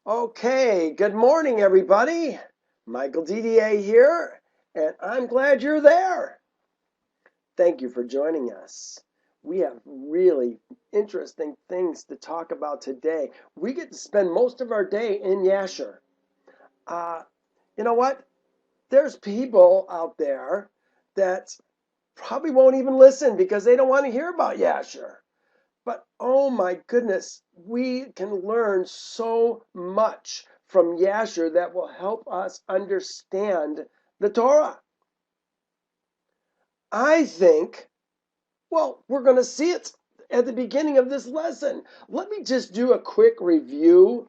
Okay, good morning, everybody. Michael Didier here, and I'm glad you're there. Thank you for joining us. We have really interesting things to talk about today. We get to spend most of our day in Yasher. Uh, you know what? There's people out there that probably won't even listen because they don't want to hear about Yasher. But oh my goodness, we can learn so much from Yasher that will help us understand the Torah. I think, well, we're going to see it at the beginning of this lesson. Let me just do a quick review,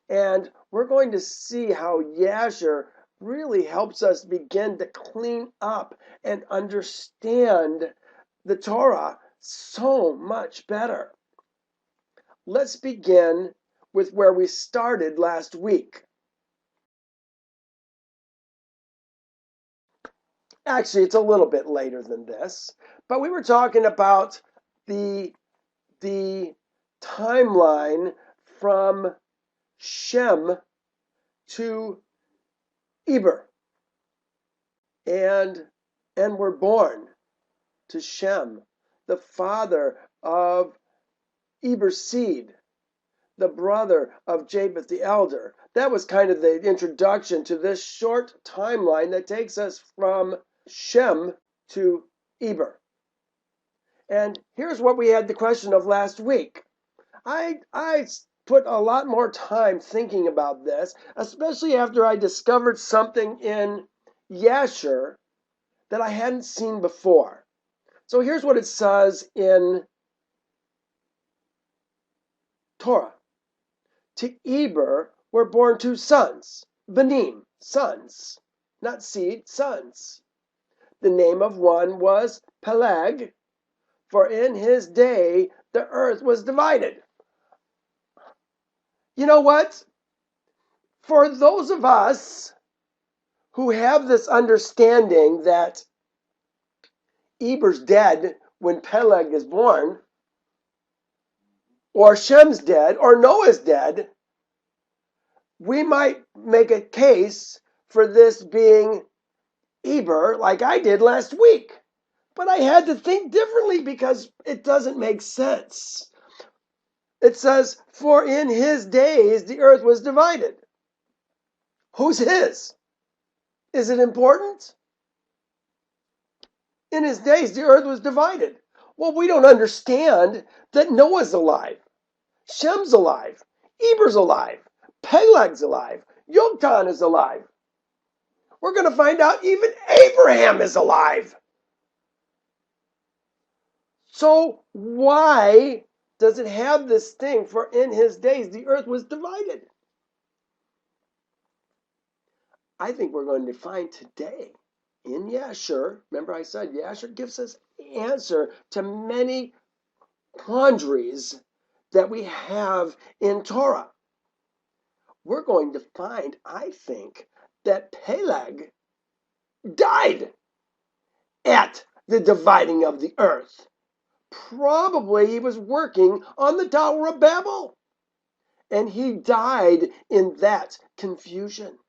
and we're going to see how Yasher really helps us begin to clean up and understand the Torah so much better. Let's begin with where we started last week. Actually, it's a little bit later than this, but we were talking about the the timeline from Shem to Eber, and we're born to Shem, the father of Eber's seed, the brother of Japheth the elder. That was kind of the introduction to this short timeline that takes us from Shem to Eber. And here's what we had the question of last week. I put a lot more time thinking about this, especially after I discovered something in Yasher that I hadn't seen before. So here's what it says in Torah. To Eber were born two sons, Benim, sons, not seed, sons. The name of one was Peleg, for in his day the earth was divided. You know what? For those of us who have this understanding that Eber's dead when Peleg is born, or Shem's dead, or Noah's dead, we might make a case for this being Eber like I did last week. But I had to think differently because it doesn't make sense. It says, for in his days the earth was divided. Who's his? Is it important? In his days the earth was divided. Well, we don't understand that Noah's alive, Shem's alive, Eber's alive, Peleg's alive, Yoktan is alive. We're going to find out even Abraham is alive. So why does it have this thing for in his days the earth was divided? I think we're going to find today in Yasher, remember I said Yasher gives us answer to many quandaries that we have in Torah. We're going to find, I think, that Peleg died at the dividing of the earth. Probably he was working on the Tower of Babel, and he died in that confusion.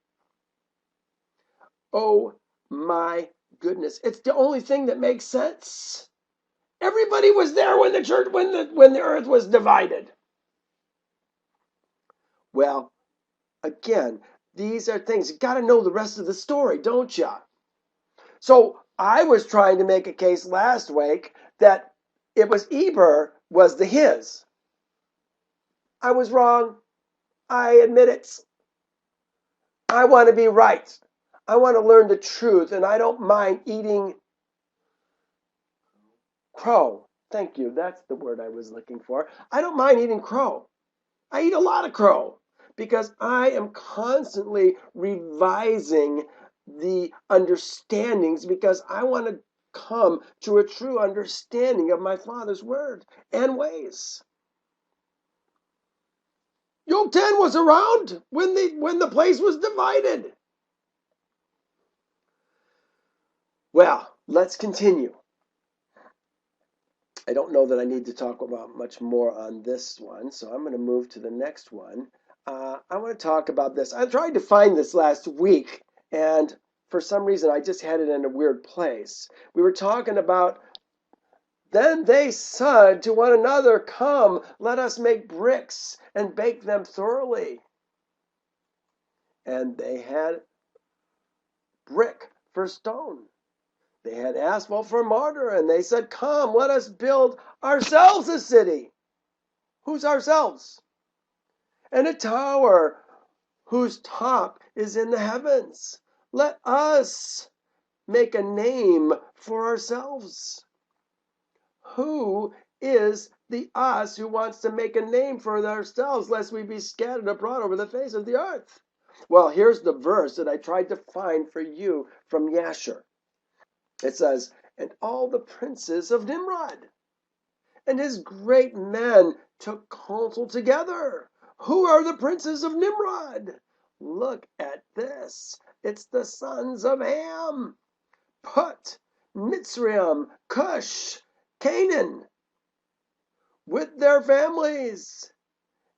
Oh my goodness, it's the only thing that makes sense. Everybody was there when the earth was divided. Well, again, these are things you got to know the rest of the story, don't you? So I was trying to make a case last week that it was Eber was the his. I was wrong. I admit it. I want to be right. I want to learn the truth, and I don't mind eating crow. Thank you. That's the word I was looking for. I don't mind eating crow. I eat a lot of crow because I am constantly revising the understandings because I want to come to a true understanding of my Father's word and ways. Yoktan was around when the place was divided. Well, let's continue. I don't know that I need to talk about much more on this one, so I'm going to move to the next one. I want to talk about this. I tried to find this last week, and for some reason I just had it in a weird place. We were talking about, then they said to one another, "Come, let us make bricks and bake them thoroughly." And they had brick for stone. They had asphalt for mortar, and they said, "Come, let us build ourselves a city." Who's ourselves? And a tower whose top is in the heavens. Let us make a name for ourselves. Who is the us who wants to make a name for ourselves, lest we be scattered abroad over the face of the earth? Well, here's the verse that I tried to find for you from Yasher. It says, "And all the princes of Nimrod and his great men took counsel together." Who are the princes of Nimrod? Look at this. It's the sons of Ham. Put, Mitzrayim, Cush, Canaan, with their families.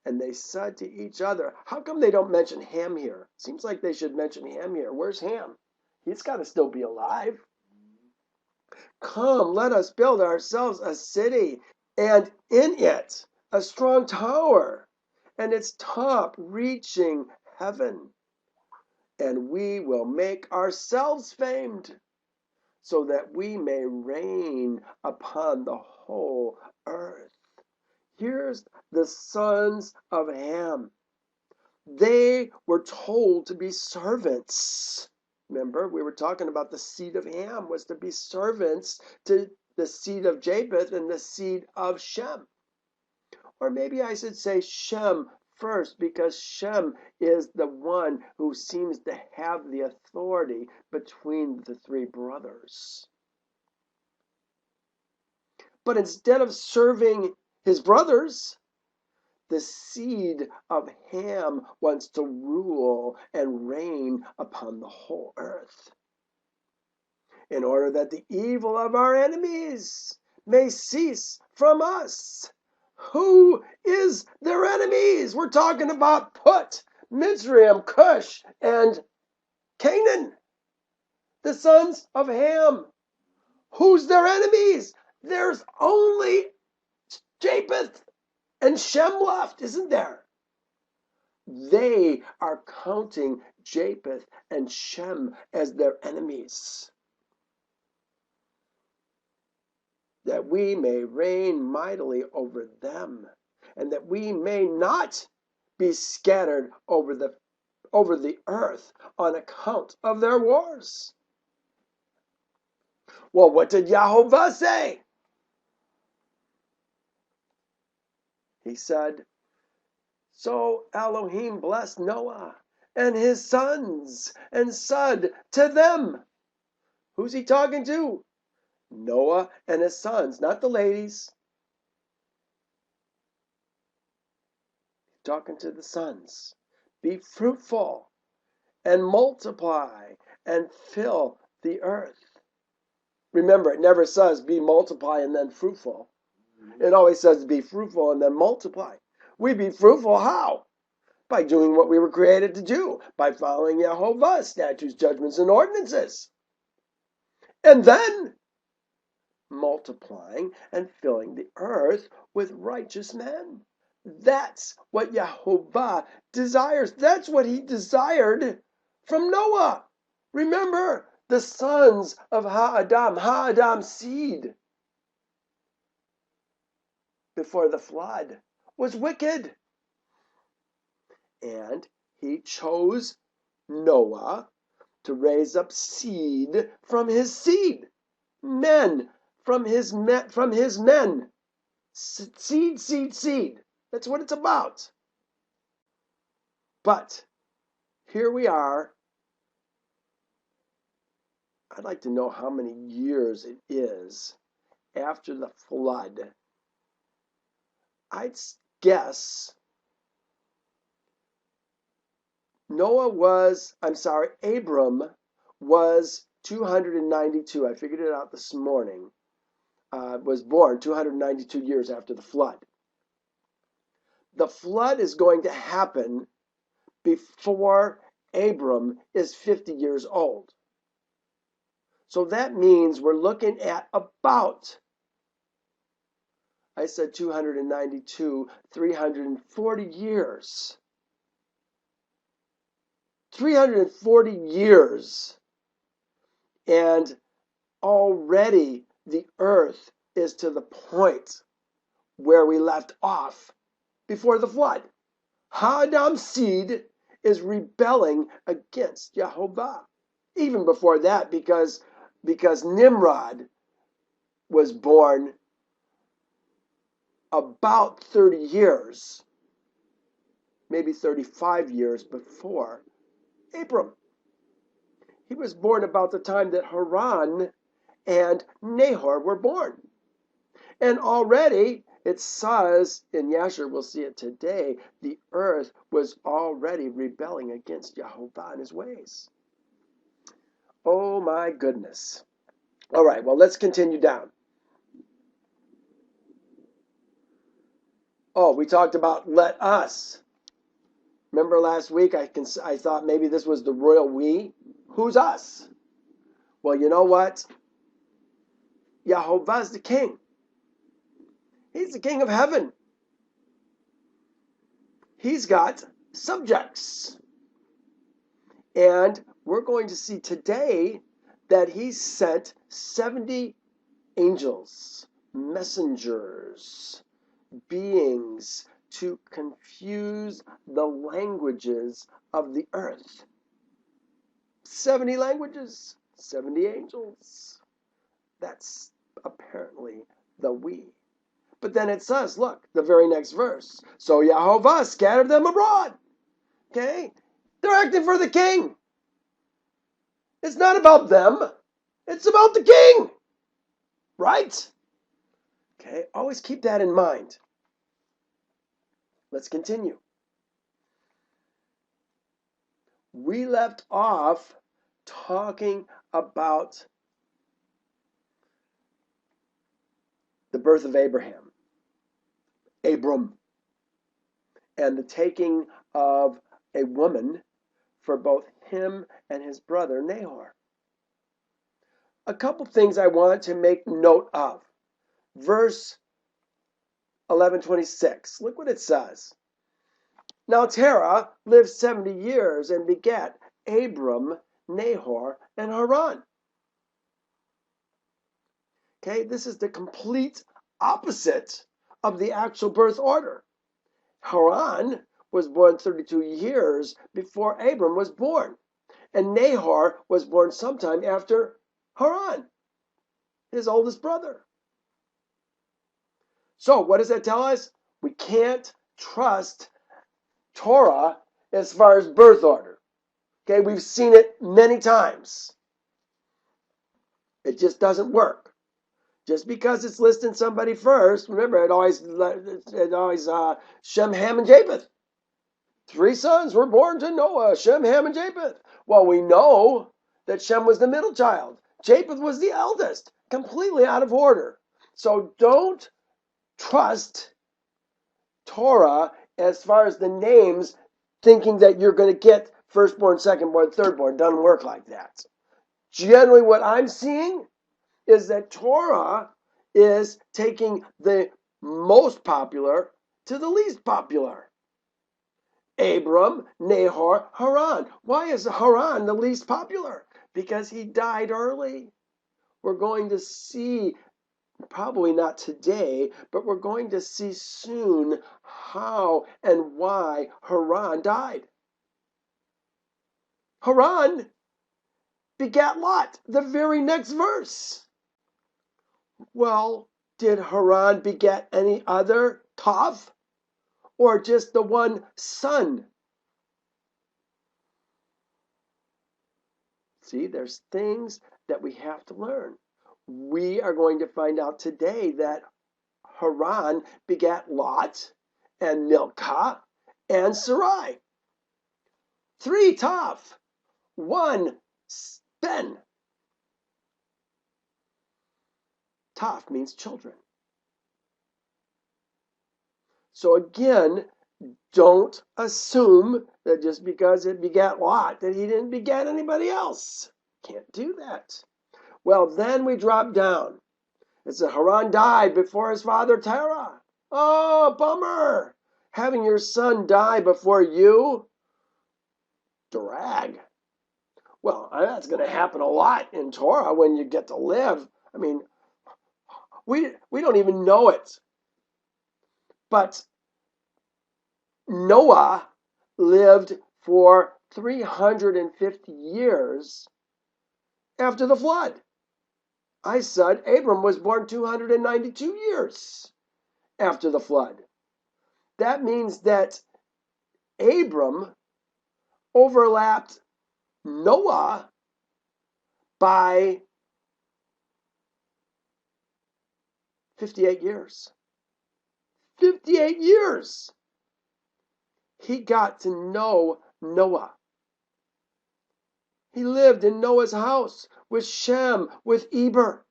And they said to each other, how come they don't mention Ham here? Seems like they should mention Ham here. Where's Ham? He's got to still be alive. Come, let us build ourselves a city, and in it a strong tower, and its top reaching heaven. And we will make ourselves famed, so that we may reign upon the whole earth. Here's the sons of Ham. They were told to be servants. Remember, we were talking about the seed of Ham was to be servants to the seed of Japheth and the seed of Shem. Or maybe I should say Shem first, because Shem is the one who seems to have the authority between the three brothers. But instead of serving his brothers, the seed of Ham wants to rule and reign upon the whole earth, in order that the evil of our enemies may cease from us. Who is their enemies? We're talking about Put, Mitzrayim, Cush, and Canaan, the sons of Ham. Who's their enemies? There's only Japheth and Shem left, isn't there? They are counting Japheth and Shem as their enemies, that we may reign mightily over them, and that we may not be scattered over the earth on account of their wars. Well, what did Yahovah say? He said, so Elohim blessed Noah and his sons and said to them. Who's he talking to? Noah and his sons, not the ladies. He's talking to the sons. Be fruitful and multiply and fill the earth. Remember, it never says be multiply and then fruitful. It always says be fruitful and then multiply. We be fruitful how? By doing what we were created to do, by following Yahovah's statutes, judgments, and ordinances. And then multiplying and filling the earth with righteous men. That's what Yahovah desires. That's what he desired from Noah. Remember, the sons of Ha'adam's seed before the flood was wicked. And he chose Noah to raise up seed from his seed, men from his men. Seed, seed, seed. That's what it's about. But here we are. I'd like to know how many years it is after the flood. I'd guess Abram was 292. I figured it out this morning. Was born 292 years after the flood. The flood is going to happen before Abram is 50 years old. So that means we're looking at about, I said 292, 340 years. 340 years. And already the earth is to the point where we left off before the flood. Adam's seed is rebelling against Jehovah. Even before that, because Nimrod was born about 30 years, maybe 35 years before Abram. He was born about the time that Haran and Nahor were born. And already it says in Yasher, we'll see it today, the earth was already rebelling against Jehovah and his ways. Oh my goodness. All right, well, let's continue down. Oh, we talked about let us. Remember last week I thought maybe this was the royal we? Who's us? Well, you know what? Jehovah's the king. He's the king of heaven. He's got subjects. And we're going to see today that he sent 70 angels, messengers, beings to confuse the languages of the earth. 70 languages, 70 angels. That's apparently the we. But then it says, look, the very next verse. So Yehovah scattered them abroad. Okay? They're acting for the king. It's not about them. It's about the king. Right? Okay, always keep that in mind. Let's continue. We left off talking about the birth of Abram, and the taking of a woman for both him and his brother Nahor. A couple things I want to make note of. Verse 11:26. Look what it says. Now Terah lived 70 years and begat Abram, Nahor, and Haran. Okay, this is the complete opposite of the actual birth order. Haran was born 32 years before Abram was born, and Nahor was born sometime after Haran, his oldest brother. So what does that tell us? We can't trust Torah as far as birth order. Okay, we've seen it many times. It just doesn't work. Just because it's listing somebody first, remember, it always Shem, Ham, and Japheth. 3 sons were born to Noah, Shem, Ham, and Japheth. Well, we know that Shem was the middle child. Japheth was the eldest. Completely out of order. So don't trust Torah as far as the names, thinking that you're going to get firstborn, secondborn, thirdborn. Doesn't work like that. Generally, what I'm seeing is that Torah is taking the most popular to the least popular. Abram, Nahor, Haran. Why is Haran the least popular? Because he died early. We're going to see, probably not today, but we're going to see soon how and why Haran died. Haran begat Lot, the very next verse. Well, did Haran beget any other Tav? Or just the one son? See, there's things that we have to learn. We are going to find out today that Haran begat Lot and Milcah and Sarai. 3 Tav, 1 Ben. Tav means children. So again, Don't assume that just because it begat Lot that he didn't begat anybody else. Can't do that. Well, then we drop down. It said Haran died before his father Terah. Oh, bummer. Having your son die before you? Drag. Well, that's going to happen a lot in Torah when you get to live. I mean, we don't even know it. But Noah lived for 350 years after the flood. I said Abram was born 292 years after the flood. That means that Abram overlapped Noah by 58 years. 58 years. He got to know Noah. He lived in Noah's house with Shem, with Eber.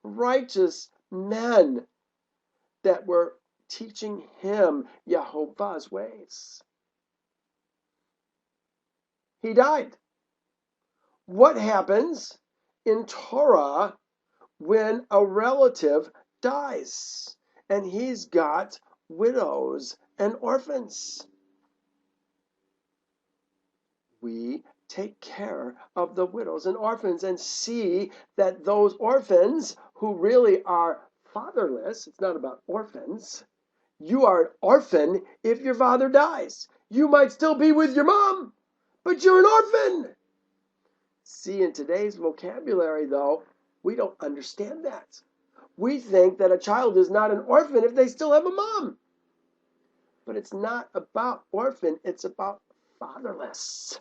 Righteous men that were teaching him Yehovah's ways. He died. What happens in Torah when a relative dies and he's got widows and orphans? We take care of the widows and orphans and see that those orphans who really are fatherless, it's not about orphans. You are an orphan if your father dies. You might still be with your mom, but you're an orphan. See, in today's vocabulary, though, we don't understand that. We think that a child is not an orphan if they still have a mom. But it's not about orphan, it's about fatherless.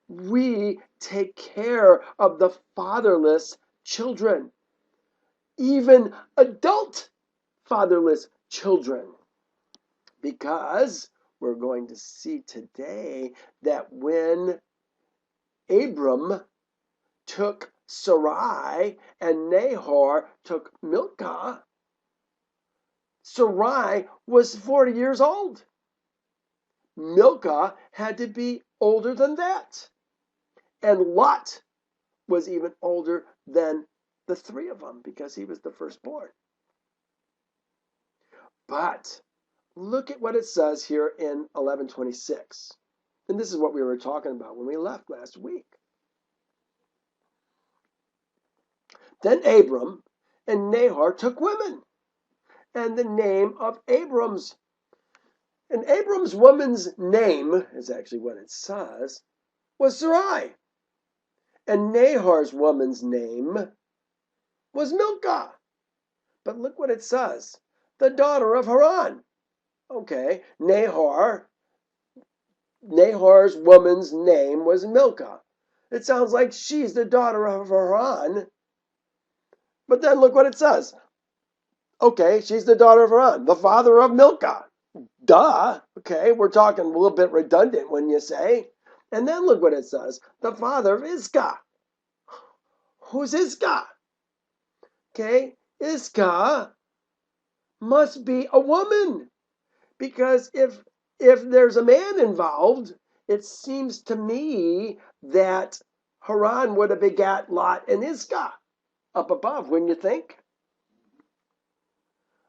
We take care of the fatherless children, even adult fatherless children, because we're going to see today that when Abram took Sarai and Nahor took Milcah, Sarai was 40 years old. Milcah had to be older than that. And Lot was even older than the three of them because he was the firstborn. But look at what it says here in 11:26. And this is what we were talking about when we left last week. Then Abram and Nahor took women, and the name of Abram's woman's name is actually what it says, was Sarai. And Nahor's woman's name was Milcah. But look what it says, the daughter of Haran. Okay, Nahor's woman's name was Milcah. It sounds like she's the daughter of Haran. But then look what it says. Okay, she's the daughter of Haran, the father of Milcah. Duh. Okay, we're talking a little bit redundant when you say. And then look what it says. The father of Iscah. Who's Iscah? Okay, Iscah must be a woman. Because if there's a man involved, it seems to me that Haran would have begat Lot and Iscah up above, wouldn't you think?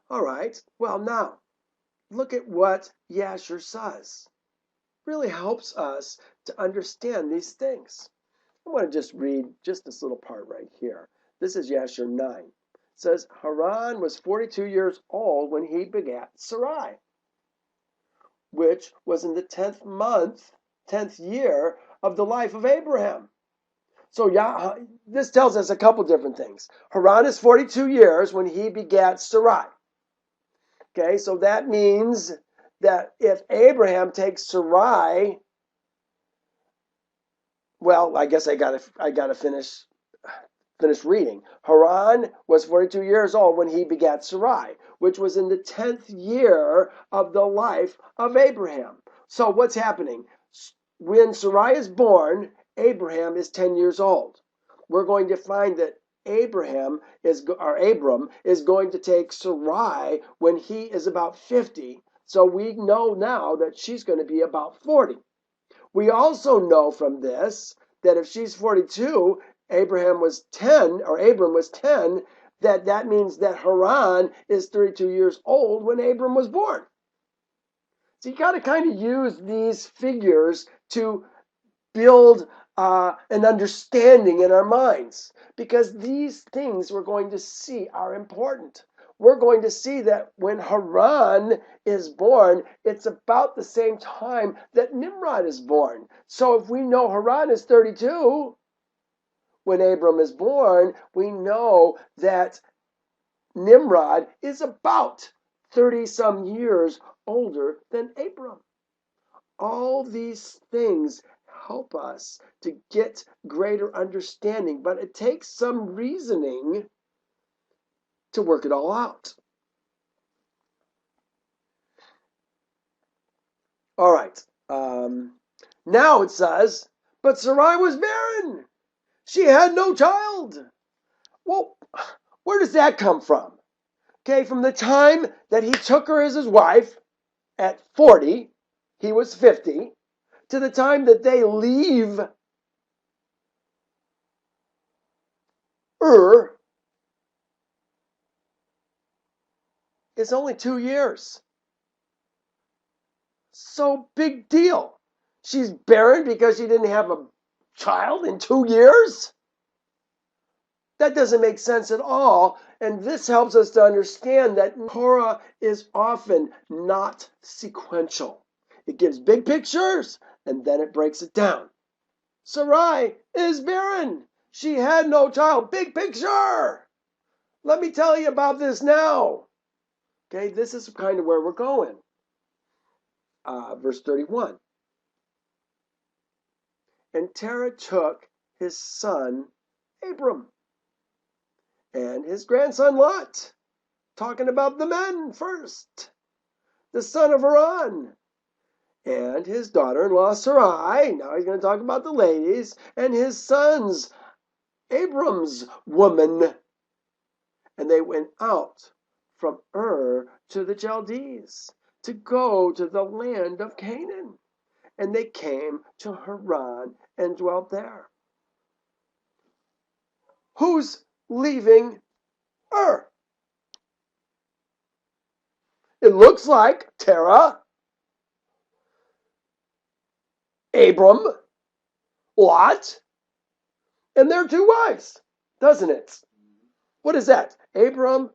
All right, well now, look at what Yasher says. Really helps us to understand these things. I want to just read just this little part right here. This is Yasher 9. It says, Haran was 42 years old when he begat Sarai, which was in the 10th month, 10th year of the life of Abraham. So this tells us a couple different things. Haran is 42 years when he begat Sarai. Okay, so that means that if Abraham takes Sarai, well, I guess I gotta finish reading. Haran was 42 years old when he begat Sarai, which was in the 10th year of the life of Abraham. So what's happening? When Sarai is born, Abraham is 10 years old. We're going to find that Abram is going to take Sarai when he is about 50. So we know now that she's going to be about 40. We also know from this that if she's 42, Abram was 10, that means that Haran is 32 years old when Abram was born. So you got to kind of use these figures to build an understanding in our minds, because these things we're going to see are important. We're going to see that when Haran is born, it's about the same time that Nimrod is born. So if we know Haran is 32 when Abram is born, we know that Nimrod is about 30 some years older than Abram. All these things help us to get greater understanding, but it takes some reasoning to work it all out. All right. Now it says, but Sarai was barren. She had no child. Well, where does that come from? Okay, from the time that he took her as his wife at 40, he was 50, to the time that they leave it's only 2 years. So big deal. She's barren because she didn't have a child in 2 years? That doesn't make sense at all. And this helps us to understand that Torah is often not sequential. It gives big pictures and then it breaks it down. Sarai is barren. She had no child. Big picture. Let me tell you about this now. Okay, this is kind of where we're going. Verse 31. And Terah took his son Abram and his grandson Lot, talking about the men first, the son of Haran, and his daughter-in-law Sarai. Now he's going to talk about the ladies, and his sons, Abram's woman. And they went out from to the Chaldees to go to the land of Canaan. And they came to Haran and dwelt there. Who's leaving Ur? It looks like Terah, Abram, Lot, and their 2 wives, doesn't it? What is that? Terah,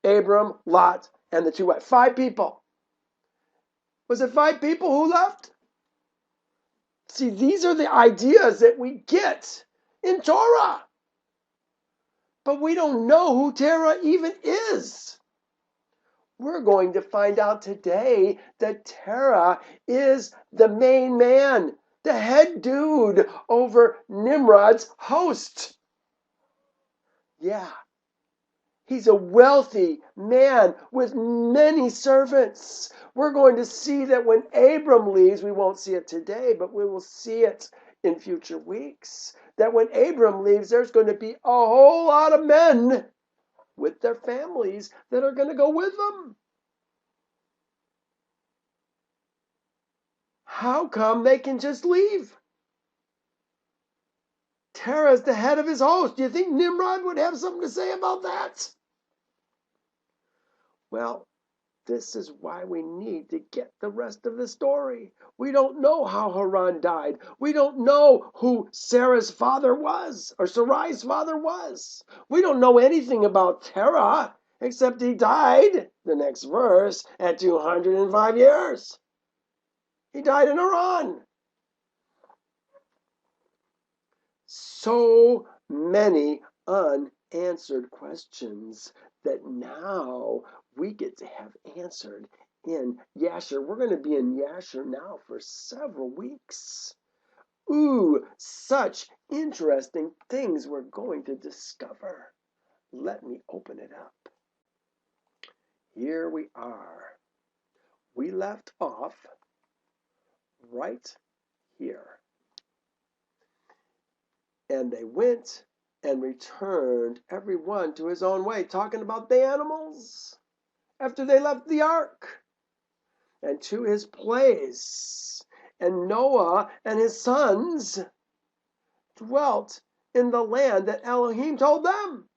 Abram, Lot, and the 2 wives. 5 people. Was it 5 people who left? See, these are the ideas that we get in Torah. But we don't know who Terah even is. We're going to find out today that Terah is the main man, the head dude over Nimrod's host. Yeah, he's a wealthy man with many servants. We're going to see that when Abram leaves, we won't see it today, but we will see it in future weeks. That when Abram leaves, there's going to be a whole lot of men with their families that are going to go with them. How come they can just leave? Terah's the head of his host. Do you think Nimrod would have something to say about that? Well, this is why we need to get the rest of the story. We don't know how Haran died. We don't know who Sarah's father was, or Sarai's father was. We don't know anything about Terah, except he died, the next verse, at 205 years. He died in Haran. So many unanswered questions that now we get to have answered in Yasher. We're going to be in Yasher now for several weeks. Ooh, such interesting things we're going to discover. Let me open it up. Here we are. We left off right here. And they went and returned every one to his own way, talking about the animals after they left the ark, and to his place. And Noah and his sons dwelt in the land that Elohim told them.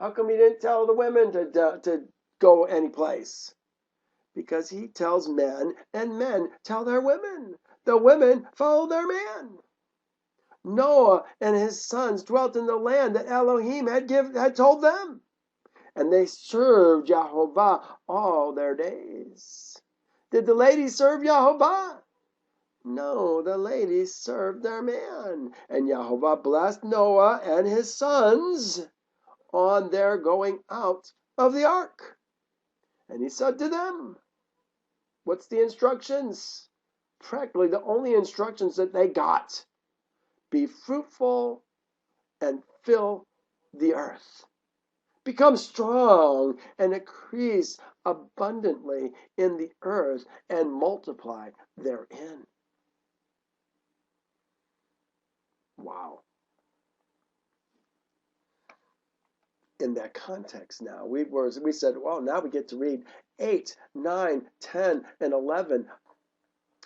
How come he didn't tell the women to go any place? Because he tells men, and men tell their women. The women follow their man. Noah and his sons dwelt in the land that Elohim had told them, and they served Jehovah all their days. Did the ladies serve Jehovah? No, the ladies served their man. And Jehovah blessed Noah and his sons on their going out of the ark. And he said to them, what's the instructions? Practically the only instructions that they got. Be fruitful and fill the earth. Become strong and increase abundantly in the earth and multiply therein. Wow. In that context now, we said, well, now we get to read 8, 9, 10, and 11.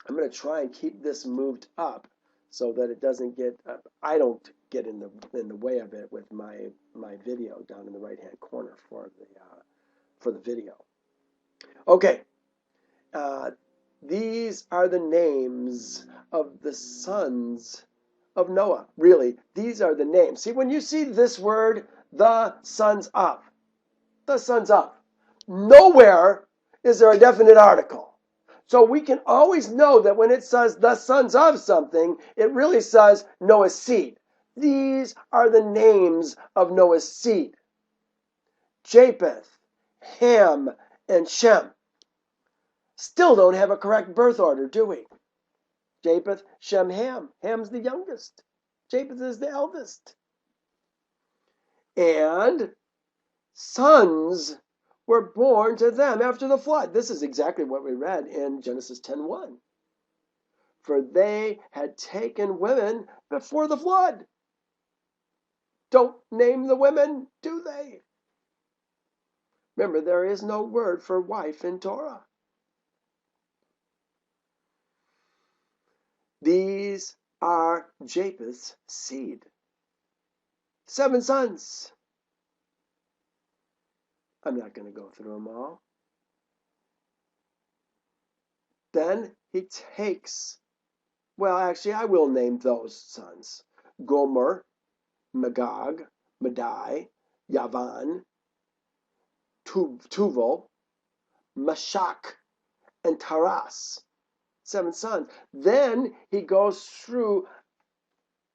I'm going to try and keep this moved up so that it doesn't get, I don't get in the way of it with my video down in the right-hand corner for the video. Okay, these are the names of the sons of Noah. Really, these are the names. See, when you see this word, the sons of, nowhere is there a definite article. So we can always know that when it says the sons of something, it really says Noah's seed. These are the names of Noah's seed. Japheth, Ham, and Shem. Still don't have a correct birth order, do we? Japheth, Shem, Ham. Ham's the youngest. Japheth is the eldest. And sons were born to them after the flood. This is exactly what we read in Genesis 10:1. For they had taken women before the flood. Don't name the women, do they? Remember, there is no word for wife in Torah. These are Japheth's seed. 7 sons. I'm not going to go through them all. Then he takes, well, actually, I will name those sons. Gomer, Magog, Madai, Yavan, Tuval, Mashak, and Taras. 7 sons. Then he goes through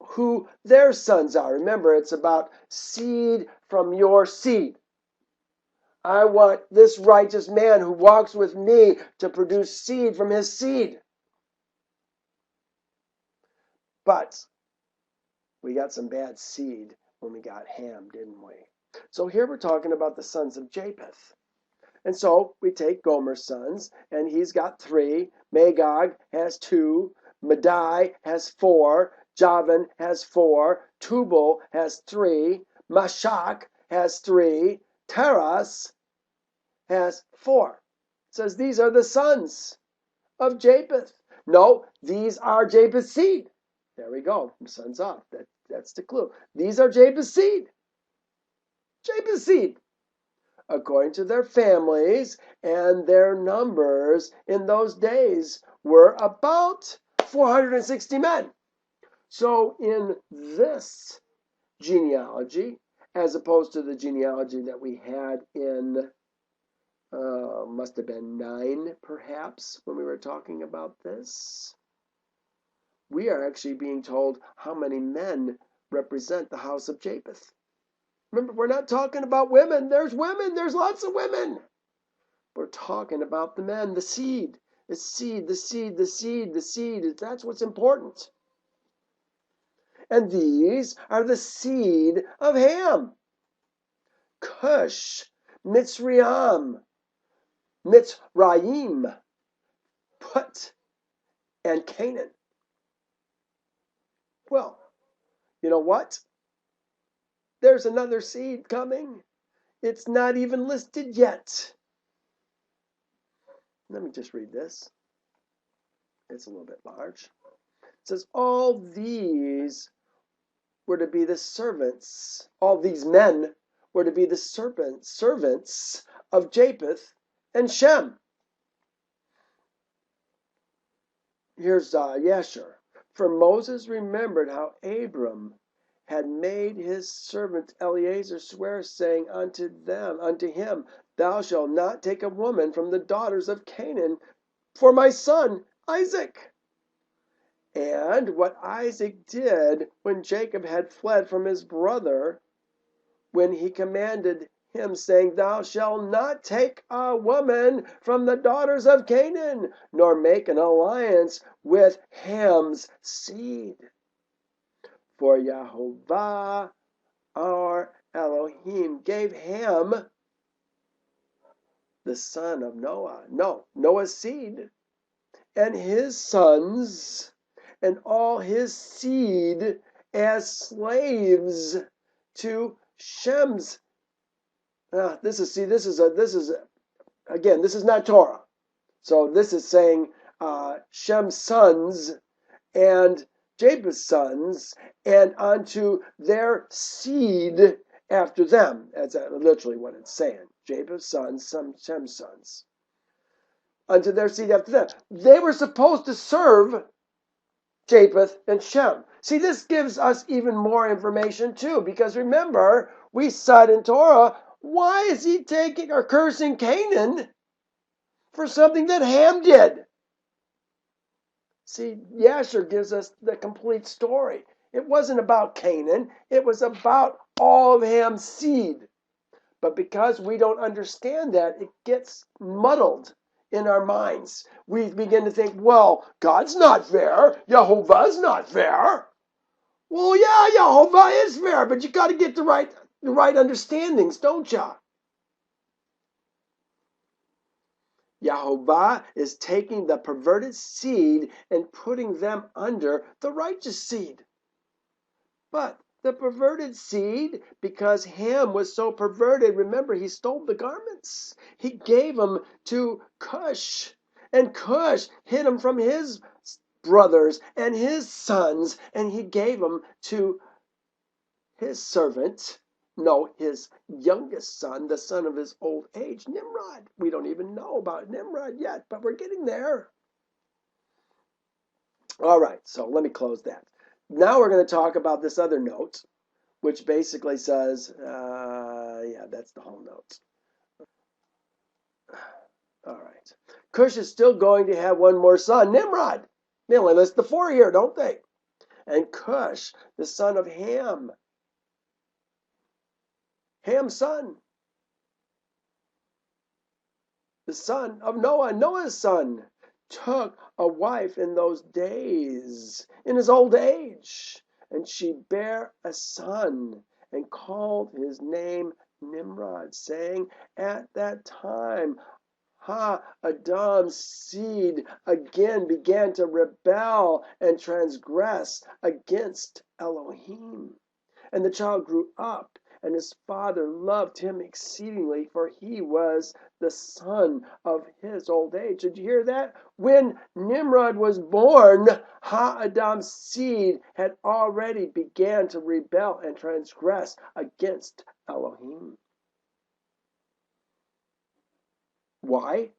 who their sons are. Remember, it's about seed from your seed. I want this righteous man who walks with me to produce seed from his seed. But we got some bad seed when we got Ham, didn't we? So here we're talking about the sons of Japheth. And so we take Gomer's sons, and he's got 3. Magog has 2. Madai has 4. Javan has 4. Tubal has 3. Mashak has 3. Taras has 4. It says these are the sons of Japheth. No, these are Japheth's seed. There we go. Sons of. That's the clue. These are Japheth's seed. Japheth's seed. According to their families, and their numbers in those days were about 460 men. So in this genealogy, as opposed to the genealogy that we had in, must have been 9 perhaps, when we were talking about this, we are actually being told how many men represent the house of Japheth. Remember, we're not talking about women. There's lots of women. We're talking about the men, the seed. The seed. That's what's important. And these are the seed of Ham. Cush, Mitzrayim, Put, and Canaan. Well, you know what? There's another seed coming. It's not even listed yet. Let me just read this. It's a little bit large. It says, all these were to be the servants. All these men were to be the servants of Japheth and Shem. Here's Yasher. For Moses remembered how Abram had made his servant Eliezer swear, saying unto him, Thou shalt not take a woman from the daughters of Canaan for my son Isaac. And what Isaac did when Jacob had fled from his brother, when he commanded him, saying, Thou shalt not take a woman from the daughters of Canaan, nor make an alliance with Ham's seed. For Yahovah our Elohim gave Ham, the son of Noah's seed, and his sons, and all his seed as slaves to Shem's. This is not Torah. So this is saying Shem's sons and Japheth's sons, and unto their seed after them. That's literally what it's saying. Japheth's sons, Shem's sons. Unto their seed after them. They were supposed to serve Japheth and Shem. See, this gives us even more information too, because remember, we said in Torah, why is he taking or cursing Canaan for something that Ham did? See, Yasher gives us the complete story. It wasn't about Canaan, it was about all of Ham's seed. But because we don't understand that, it gets muddled in our minds. We begin to think, well, God's not fair. Yehovah's not fair. Well, yeah, Yehovah is fair, but you got to get the right understandings, don't you? Yehovah is taking the perverted seed and putting them under the righteous seed. But the perverted seed, because Ham was so perverted, remember, he stole the garments. He gave them to Cush, and Cush hid them from his brothers and his sons, and he gave them to his servant, his youngest son, the son of his old age, Nimrod. We don't even know about Nimrod yet, but we're getting there. All right, so let me close that. Now we're going to talk about this other note, which basically says, that's the whole note. All right. Cush is still going to have one more son, Nimrod. They only list the 4 here, don't they? And Cush, the son of Ham, Ham's son, the son of Noah's son, took a wife in those days, in his old age, and she bare a son, and called his name Nimrod, saying, at that time, Adam's seed again began to rebel and transgress against Elohim. And the child grew up, and his father loved him exceedingly, for he was the son of his old age. Did you hear that? When Nimrod was born, Adam's seed had already began to rebel and transgress against Elohim. Why?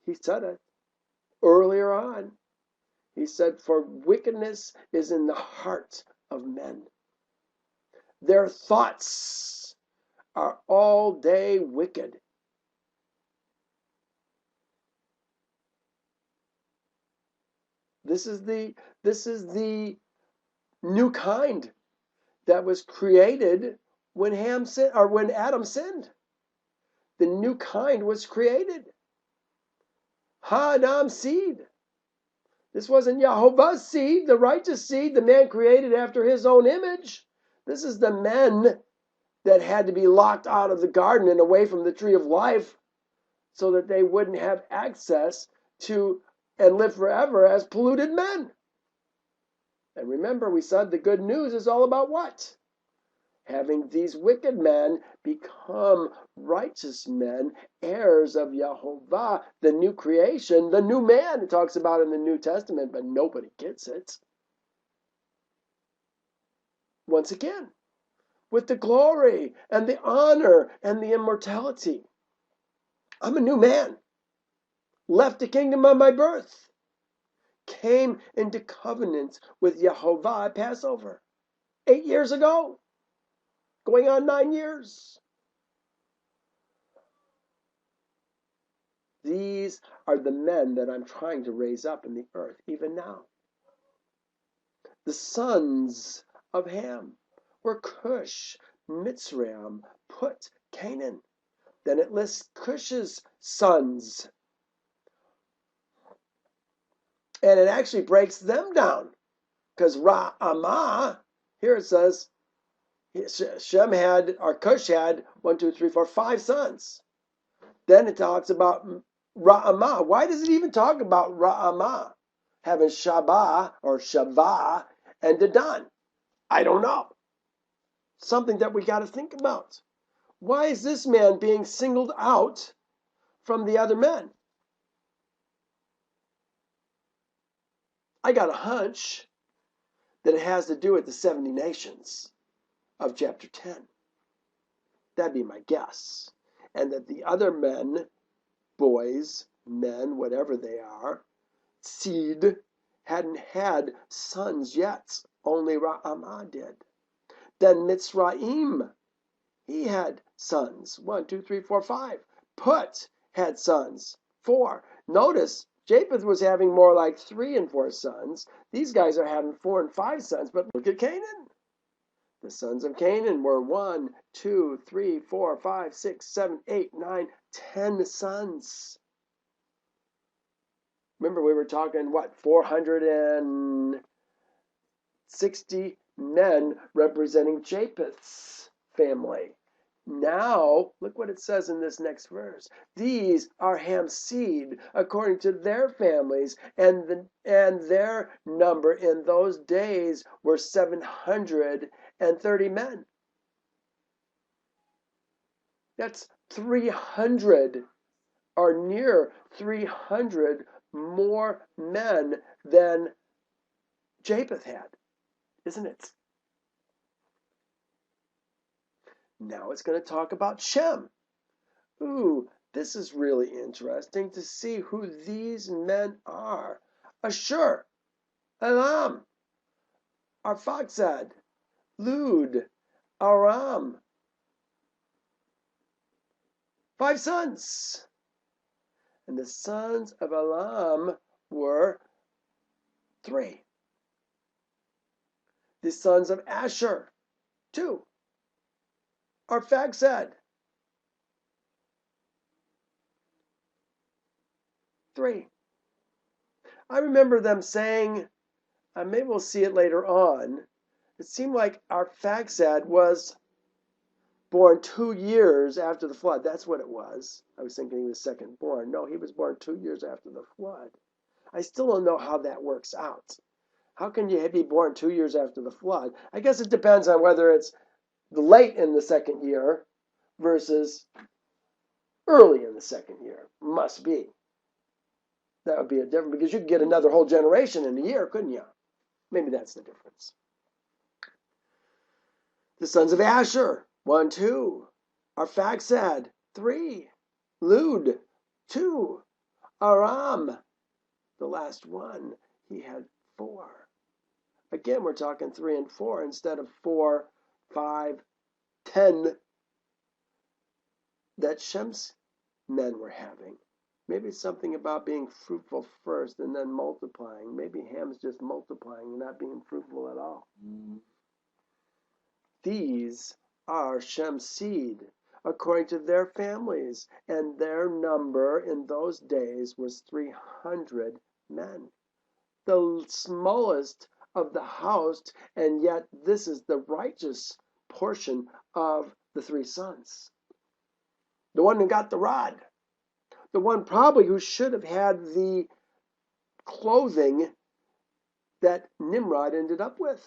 He said it earlier on. He said, for wickedness is in the heart of men. Their thoughts are all day wicked. This is the new kind that was created when Adam sinned. The new kind was created. Adam's seed. This wasn't Yehovah's seed, the righteous seed, the man created after his own image. This is the men that had to be locked out of the garden and away from the tree of life so that they wouldn't have access to and live forever as polluted men. And remember, we said the good news is all about what? having these wicked men become righteous men, heirs of Yehovah, the new creation, the new man it talks about in the New Testament, but nobody gets it. Once again, with the glory and the honor and the immortality. I'm a new man, left the kingdom of my birth, came into covenant with Yehovah at Passover 8 years ago, going on 9 years. These are the men that I'm trying to raise up in the earth even now. The sons of Ham were Cush, Mitzrayim, Put, Canaan. Then it lists Cush's sons. And it actually breaks them down. Because Ra'amah, here it says, Shem had, or Cush had, 5 sons. Then it talks about Ra'amah. Why does it even talk about Ra'amah having Shabah or Shavah and Dedan? I don't know. Something that we got to think about. Why is this man being singled out from the other men? I got a hunch that it has to do with the 70 nations of chapter 10. That'd be my guess. And that the other men, boys, men, whatever they are, seed, hadn't had sons yet. Only Ra'amah did. Then Mitzrayim, he had sons. 5. Put had sons. 4. Notice, Japheth was having more like 3 and 4 sons. These guys are having 4 and 5 sons. But look at Canaan. The sons of Canaan were 1, 2, 3, 4, 5, 6, 7, 8, 9, 10 sons. Remember, we were talking, 460 men representing Japheth's family. Now, look what it says in this next verse. These are Ham's seed according to their families, and their number in those days were 730 men. That's 300, or near 300 more men than Japheth had, isn't it? Now it's going to talk about Shem. Ooh, this is really interesting to see who these men are. Ashur, Elam, Arphaxad, Lud, Aram. 5 sons. And the sons of Elam were 3. The sons of Asher, 2. Arphaxad, 3. I remember them saying, maybe we'll see it later on, it seemed like Arphaxad was born 2 years after the flood. That's what it was. I was thinking he was second born. No, he was born 2 years after the flood. I still don't know how that works out. How can you be born 2 years after the flood? I guess it depends on whether it's late in the second year versus early in the second year. Must be. That would be a difference, because you could get another whole generation in a year, couldn't you? Maybe that's the difference. The sons of Asher, 1, 2. Arphaxad, 3. Lud, 2. Aram, the last one, he had 4. Again, we're talking 3 and 4 instead of 4, 5, 10 that Shem's men were having. Maybe it's something about being fruitful first and then multiplying. Maybe Ham's just multiplying and not being fruitful at all. These are Shem's seed, according to their families, and their number in those days was 300 men. The smallest of the house, and yet this is the righteous portion of the 3 sons. The one who got the rod. The one probably who should have had the clothing that Nimrod ended up with.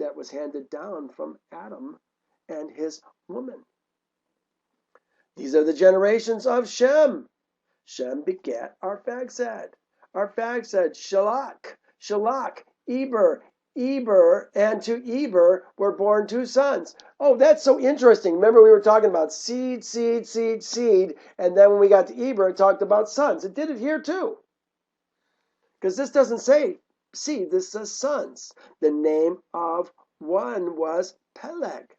That was handed down from Adam and his woman. These are the generations of Shem. Shem begat Arphaxad. Arphaxad, Shalach, Eber. And to Eber were born 2 sons. Oh, that's so interesting. Remember we were talking about seed, and then when we got to Eber, it talked about sons. It did it here too. Because this doesn't say seed, this says sons. The name of one was Peleg,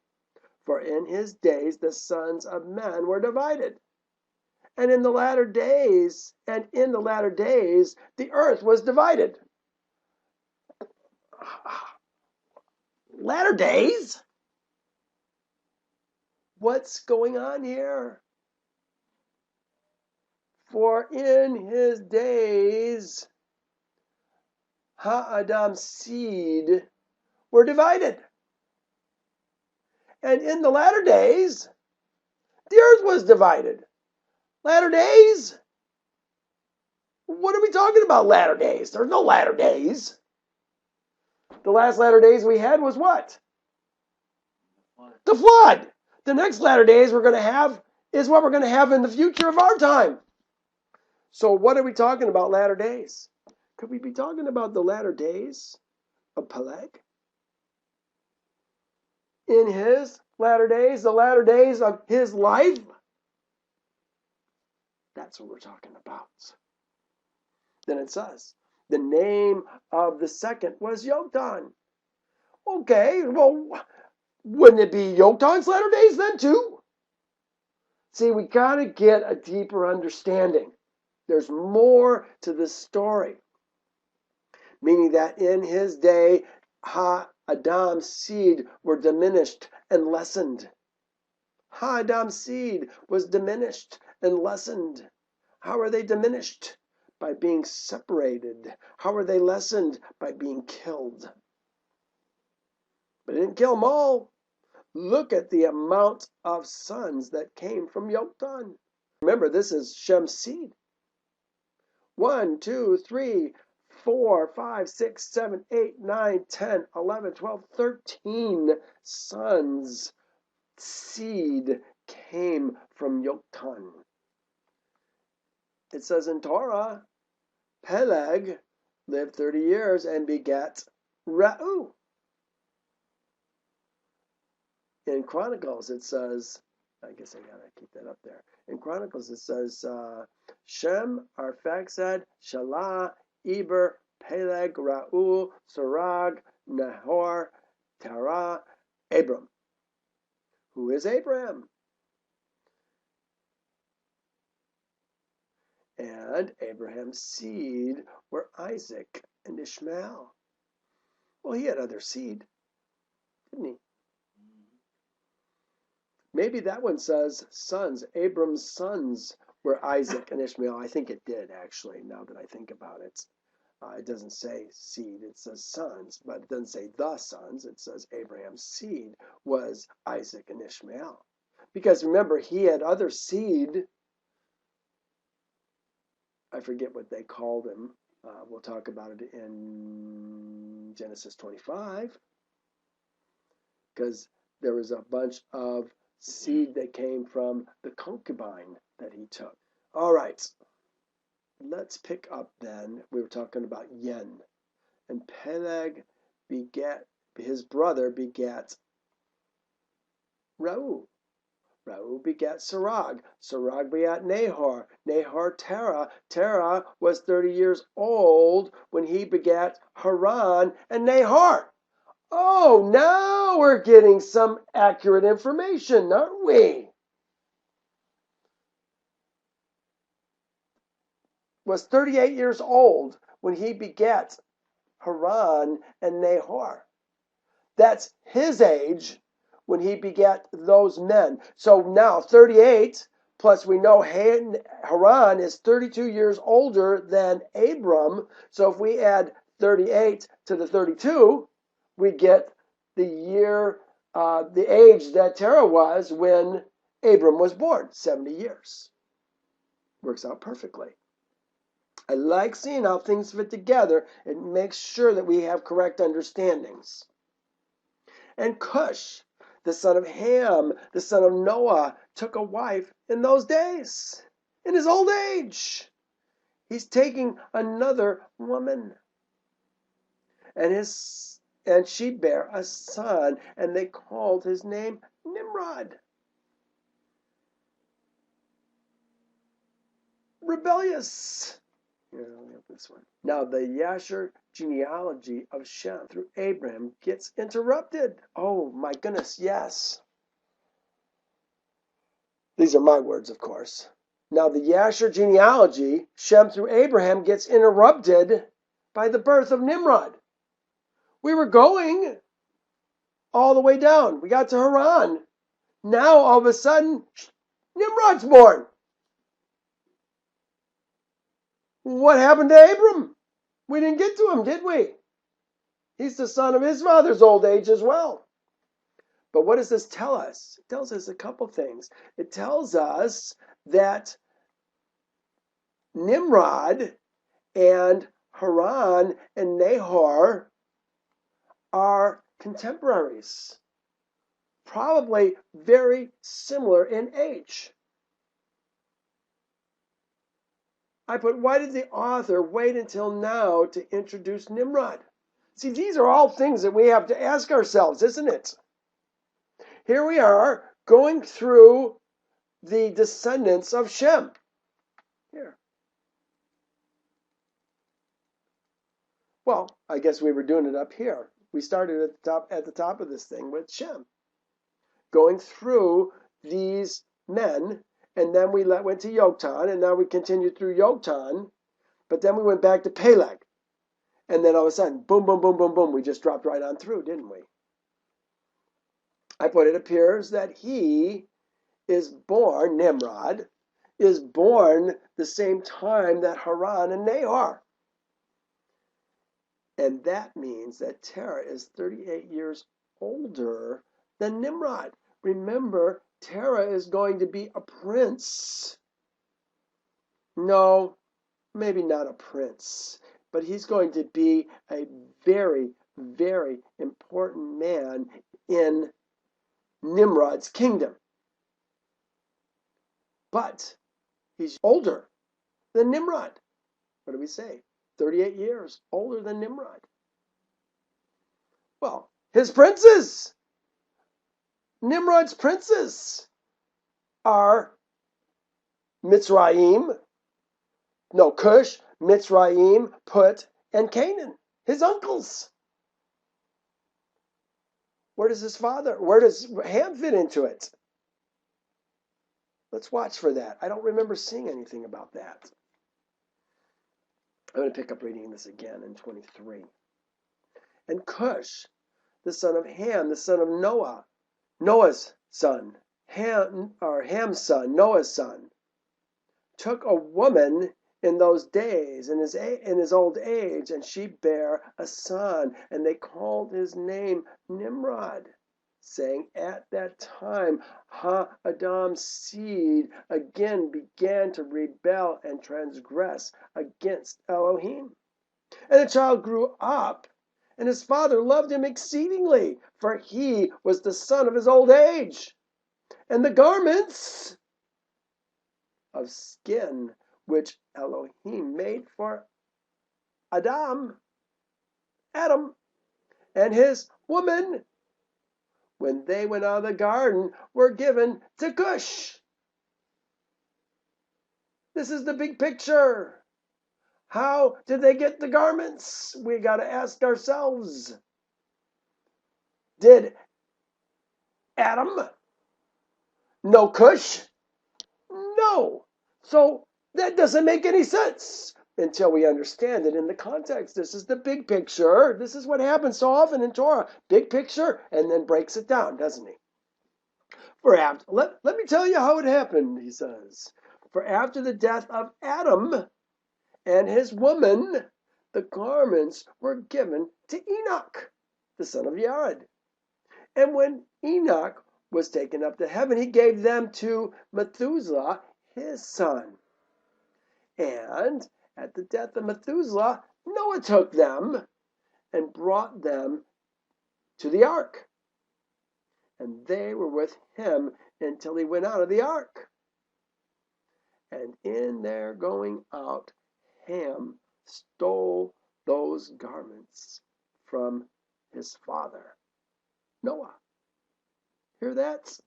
for in his days the sons of men were divided. And in the latter days, the earth was divided. Latter days? What's going on here? For in his days, Adam's seed were divided. And in the latter days, the earth was divided. Latter days? What are we talking about, latter days? There's no latter days. The last latter days we had was what? The flood. The next latter days we're going to have is what we're going to have in the future of our time. So what are we talking about, latter days? Could we be talking about the latter days of Peleg? In his latter days, the latter days of his life? That's what we're talking about. Then it says, the name of the second was Yoktan. Okay, well, wouldn't it be Yoktan's latter days then too? See, we got to get a deeper understanding. There's more to this story. Meaning that in his day, Adam's seed were diminished and lessened. Adam's seed was diminished and lessened. How are they diminished? By being separated. How are they lessened? By being killed. But it didn't kill them all. Look at the amount of sons that came from Yoktan. Remember, this is Shem's seed. 1, 2, 3, 4, 5, 6, 7, 8, 9, 10, 11, 12, 13 sons. Seed came from Yoktan. It says in Torah, Peleg lived 30 years and begat Ra'u. In Chronicles, it says, I guess I gotta keep that up there. In Chronicles, it says, Shem, Arphaxad, Shalah, Eber, Peleg, Ra'u, Sarag, Nahor, Terah, Abram. Who is Abram? And Abraham's seed were Isaac and Ishmael. Well, he had other seed, didn't he? Maybe that one says sons. Abram's sons were Isaac and Ishmael. I think it did, actually, now that I think about it. It doesn't say seed, it says sons, but it doesn't say the sons. It says Abraham's seed was Isaac and Ishmael. Because remember, he had other seed. I forget what they called him. We'll talk about it in Genesis 25. Because there was a bunch of seed that came from the concubine that he took. All right. Let's pick up then. We were talking about Yen. And Peleg begat, his brother begat Ra'u. Ra'u begat Sarag. Sarag begat Nahor. Nahor Terah. Terah was 30 years old when he begat Haran and Nahor. Oh, now we're getting some accurate information, aren't we? Was 38 years old when he begat Haran and Nahor. That's his age when he begat those men. So now 38, plus we know Haran is 32 years older than Abram. So if we add 38 to the 32, we get the year, the age that Terah was when Abram was born, 70 years. Works out perfectly. I like seeing how things fit together. It makes sure that we have correct understandings. And Cush, the son of Ham, the son of Noah, took a wife in those days, in his old age. He's taking another woman. And she bare a son, and they called his name Nimrod. Rebellious. Here, let me open this one. Now the Yasher genealogy of Shem through Abram gets interrupted. Oh my goodness, yes. These are my words, of course. Now the Yasher genealogy, Shem through Abraham, gets interrupted by the birth of Nimrod. We were going all the way down. We got to Haran. Now all of a sudden, Nimrod's born. What happened to Abram? We didn't get to him, did we? He's the son of his father's old age as well. But what does this tell us? It tells us a couple things. It tells us that Nimrod and Haran and Nahor are contemporaries, probably very similar in age. I put, why did the author wait until now to introduce Nimrod? See, these are all things that we have to ask ourselves, isn't it? Here we are going through the descendants of Shem. Here. Well, I guess we were doing it up here. We started at the top of this thing with Shem, going through these men, and then we went to Yoktan, and now we continued through Yoktan, but then we went back to Peleg, and then all of a sudden, boom, boom, boom, boom, boom, we just dropped right on through, didn't we? I put, it appears that he is born, Nimrod, is born the same time that Haran and Nahor. And that means that Terah is 38 years older than Nimrod. Remember, Terah is going to be a prince. No, maybe not a prince, but he's going to be a very, very important man in Nimrod's kingdom. But he's older than Nimrod. What do we say? 38 years older than Nimrod. Well, his princes, Nimrod's princes, are Cush, Mitzrayim, Put, and Canaan, his uncles. Where does Ham fit into it? Let's watch for that. I don't remember seeing anything about that. I'm going to pick up reading this again in 23. And Cush, the son of Ham, the son of Noah, Noah's son, Ham's son, Noah's son, took a woman in those days, in his old age, and she bare a son, and they called his name Nimrod, saying, at that time, Adam's seed again began to rebel and transgress against Elohim. And the child grew up, and his father loved him exceedingly, for he was the son of his old age. And the garments of skin which Elohim made for Adam, and his woman, when they went out of the garden, were given to Cush. This is the big picture. How did they get the garments? We got to ask ourselves. Did Adam know Cush? No. So that doesn't make any sense until we understand it in the context. This is the big picture. This is what happens so often in Torah. Big picture, and then breaks it down, doesn't he? Let me tell you how it happened, he says. For after the death of Adam and his woman, the garments were given to Enoch, the son of Yared. And when Enoch was taken up to heaven, he gave them to Methuselah, his son. And at the death of Methuselah, Noah took them and brought them to the ark. and they were with him until he went out of the ark. And in their going out, Ham stole those garments from his father, Noah. Hear that?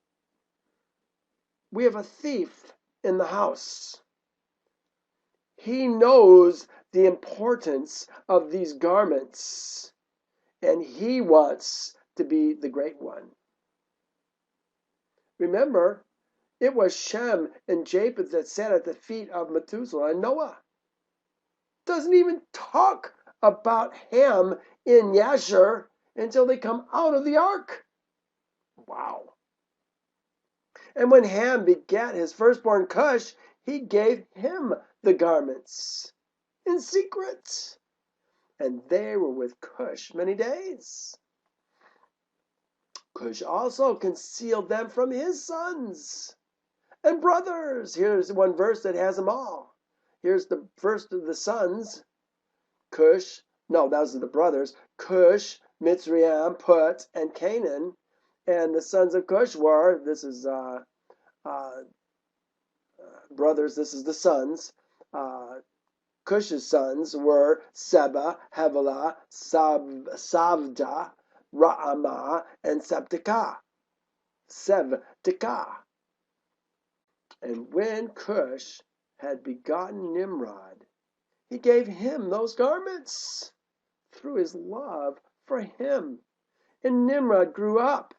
We have a thief in the house. He knows the importance of these garments, and he wants to be the great one. Remember, it was Shem and Japheth that sat at the feet of Methuselah and Noah. Doesn't even talk about Ham in Yasher until they come out of the ark. Wow. And when Ham begat his firstborn Cush, he gave him the garments in secret. And they were with Cush many days. Cush also concealed them from his sons and brothers. Here's one verse that has them all. Here's the first of the sons, Cush. No, those are the brothers. Cush, Mitzrayim, Put, and Canaan. And the sons of Cush were, this is brothers, this is the sons. Cush's sons were Seba, Havilah, Savda, Ra'amah, and Septikah. And when Cush had begotten Nimrod, he gave him those garments through his love for him. And Nimrod grew up,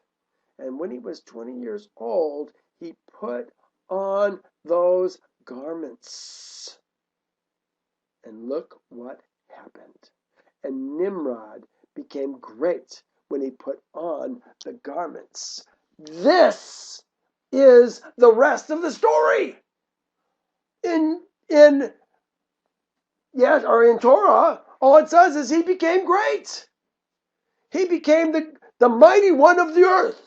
and when he was 20 years old, he put on those garments. And look what happened. And Nimrod became great when he put on the garments. This is the rest of the story. In Torah, all it says is he became great. He became the mighty one of the earth.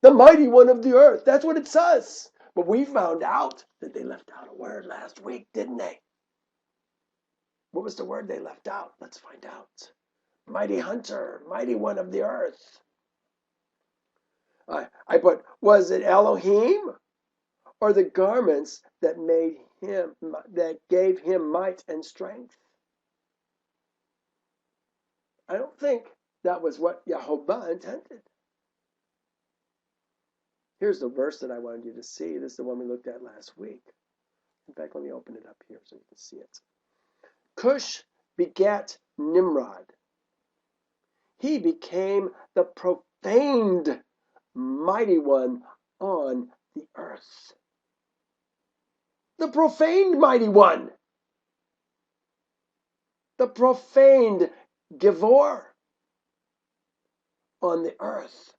The mighty one of the earth. That's what it says. But we found out that they left out a word last week, didn't they? What was the word they left out? Let's find out. Mighty hunter, mighty one of the earth. I put, was it Elohim or the garments that gave him might and strength? I don't think that was what Yehovah intended. Here's the verse that I wanted you to see. This is the one we looked at last week. In fact, let me open it up here so you can see it. Cush begat Nimrod. He became the profaned mighty one on the earth. The profaned mighty one. The profaned Givor on the earth.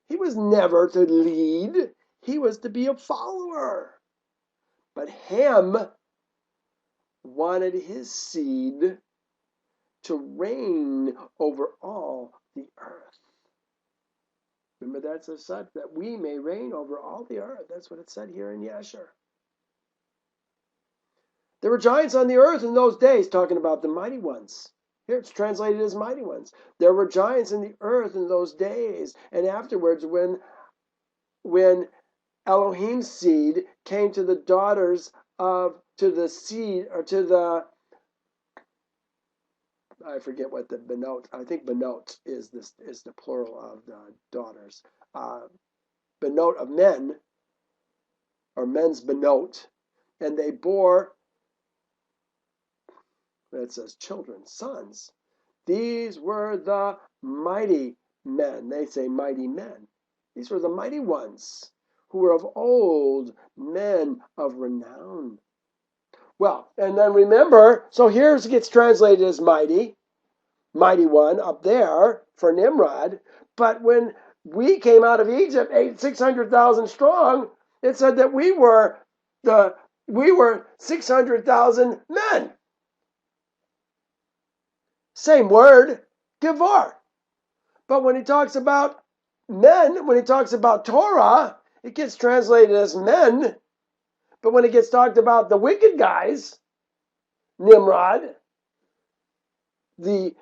He was never to lead. He was to be a follower. But Ham wanted his seed to reign over all the earth. Remember, that's a such that we may reign over all the earth. That's what it said here in Yasher. There were giants on the earth in those days, talking about the mighty ones. Here it's translated as mighty ones. There were giants in the earth in those days. And afterwards, when Elohim's seed came to the daughters I forget what the benot. I think benot is the plural of the daughters. Benot of men, or men's benot, and they bore. It says children, sons. These were the mighty men. They say mighty men. These were the mighty ones who were of old, men of renown. Well, and then remember, so here it gets translated as mighty one up there for Nimrod. But when we came out of Egypt, 600,000 strong, it said that we were 600,000 men. Same word, Givor. But when he talks about men, when he talks about Torah, it gets translated as men. But when it gets talked about the wicked guys, Nimrod, the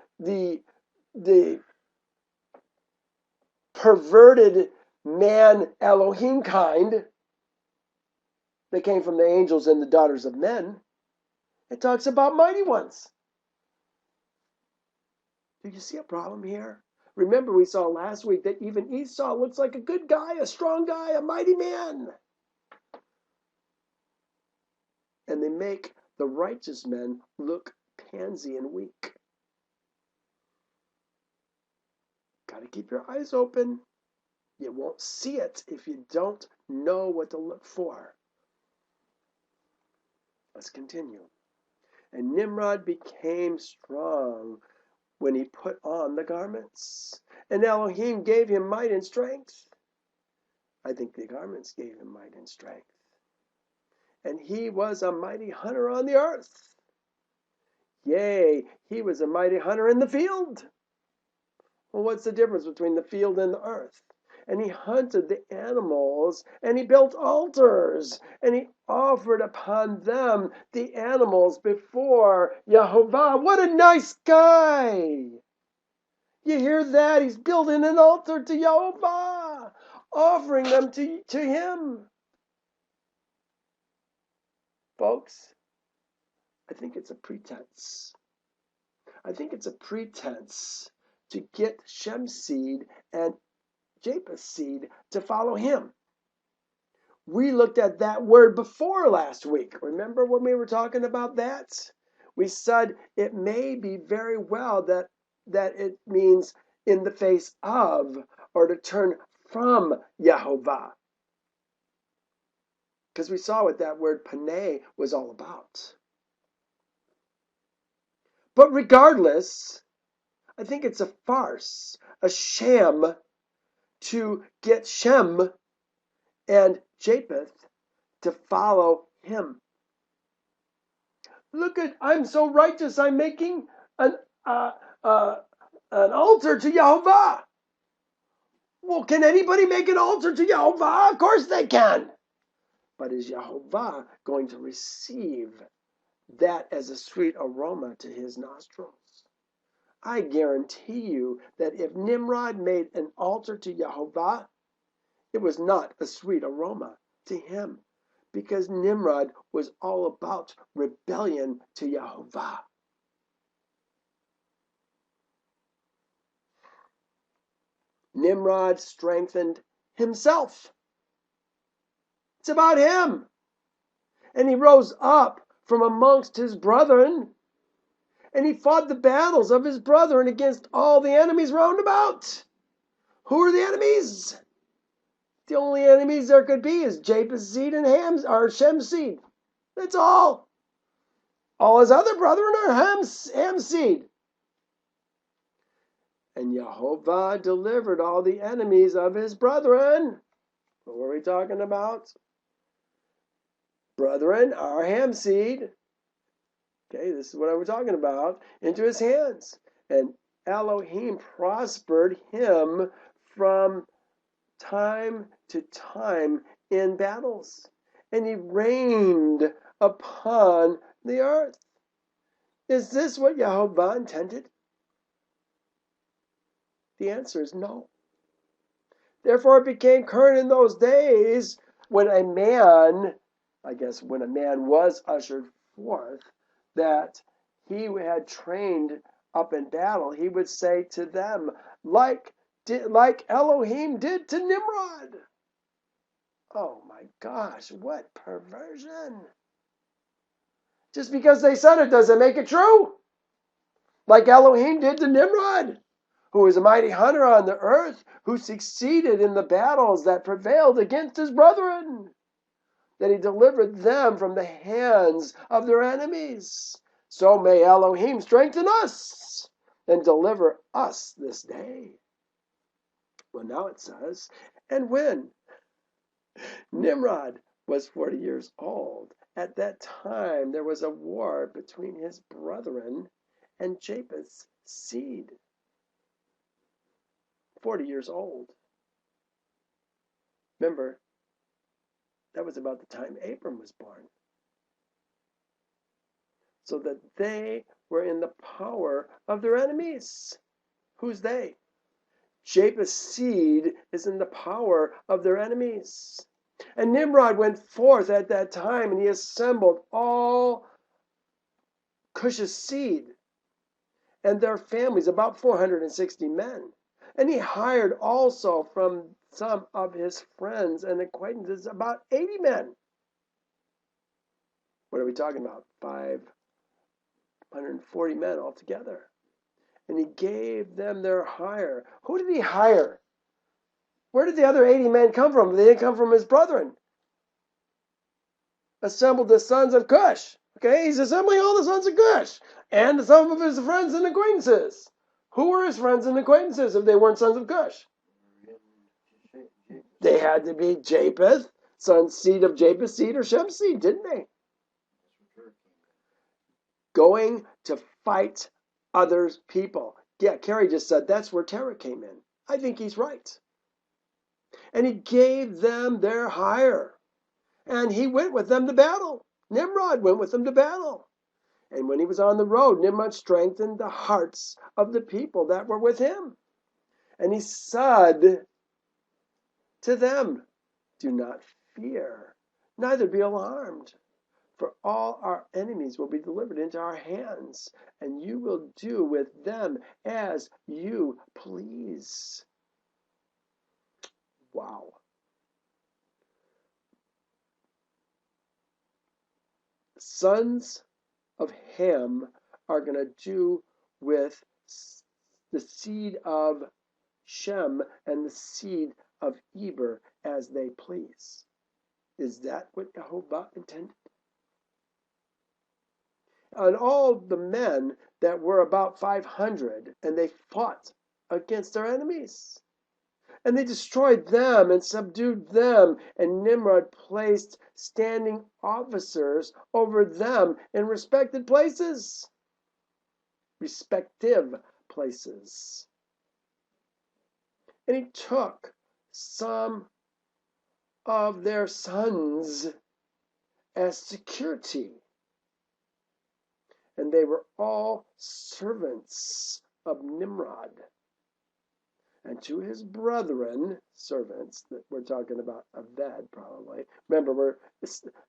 perverted man Elohim kind that came from the angels and the daughters of men. It talks about mighty ones. Do you see a problem here? Remember, we saw last week that even Esau looks like a good guy, a strong guy, a mighty man. And they make the righteous men look pansy and weak. Got to keep your eyes open. You won't see it if you don't know what to look for. Let's continue. And Nimrod became strong when he put on the garments. And Elohim gave him might and strength. I think the garments gave him might and strength. And he was a mighty hunter on the earth. Yea, he was a mighty hunter in the field. Well, what's the difference between the field and the earth? And he hunted the animals, and he built altars, and he offered upon them the animals before Yehovah. What a nice guy! You hear that? He's building an altar to Yehovah, offering them to him. Folks, I think it's a pretense. I think it's a pretense to get Shem's seed and Japheth's seed to follow him. We looked at that word before last week. Remember when we were talking about that? We said it may be very well that it means in the face of, or to turn from Yehovah. Because we saw what that word paneh was all about. But regardless, I think it's a farce, a sham, to get Shem and Japheth to follow him. Look at, I'm so righteous, I'm making an altar to Yehovah. Well, can anybody make an altar to Yehovah? Of course they can. But is Yehovah going to receive that as a sweet aroma to his nostrils? I guarantee you that if Nimrod made an altar to Yehovah, it was not a sweet aroma to him, because Nimrod was all about rebellion to Yehovah. Nimrod strengthened himself. It's about him. And he rose up from amongst his brethren, and he fought the battles of his brethren against all the enemies round about. Who are the enemies? The only enemies there could be is Japheth's seed and Shem's seed. That's all. All his other brethren are Ham's seed. And Yehovah delivered all the enemies of his brethren. What were we talking about? Brethren are Ham's seed. Okay, this is what I was talking about. Into his hands. And Elohim prospered him from time to time in battles. And he reigned upon the earth. Is this what Yehovah intended? The answer is no. Therefore it became current in those days when a man was ushered forth, that he had trained up in battle, he would say to them, like Elohim did to Nimrod. Oh my gosh, what perversion. Just because they said it doesn't make it true. Like Elohim did to Nimrod, who was a mighty hunter on the earth, who succeeded in the battles that prevailed against his brethren, that he delivered them from the hands of their enemies. So may Elohim strengthen us and deliver us this day. Well, now it says, and when Nimrod was 40 years old, at that time there was a war between his brethren and Japheth's seed. 40 years old. Remember, that was about the time Abram was born. So that they were in the power of their enemies. Who's they? Japheth's seed is in the power of their enemies. And Nimrod went forth at that time, and he assembled all Cush's seed and their families, about 460 men. And he hired also from some of his friends and acquaintances about 80 men. What are we talking about? 540 men altogether. And he gave them their hire. Who did he hire? Where did the other 80 men come from? They didn't come from his brethren. Assembled the sons of Cush. Okay, he's assembling all the sons of Cush and some of his friends and acquaintances. Who were his friends and acquaintances if they weren't sons of Cush? They had to be Japheth, seed of Japheth's seed or Shem's seed, didn't they? Going to fight other people. Yeah, Carrie just said that's where terror came in. I think he's right. And he gave them their hire. And he went with them to battle. Nimrod went with them to battle. And when he was on the road, Nimrod strengthened the hearts of the people that were with him. And he said to them, do not fear, neither be alarmed. For all our enemies will be delivered into our hands, and you will do with them as you please. Wow. Sons of Ham are going to do with the seed of Shem and the seed of Eber as they please. Is that what Jehovah intended? And all the men that were about 500, and they fought against their enemies. And they destroyed them and subdued them, and Nimrod placed standing officers over them in respective places. And he took some of their sons as security. And they were all servants of Nimrod. And to his brethren, servants, that we're talking about Aved probably. Remember,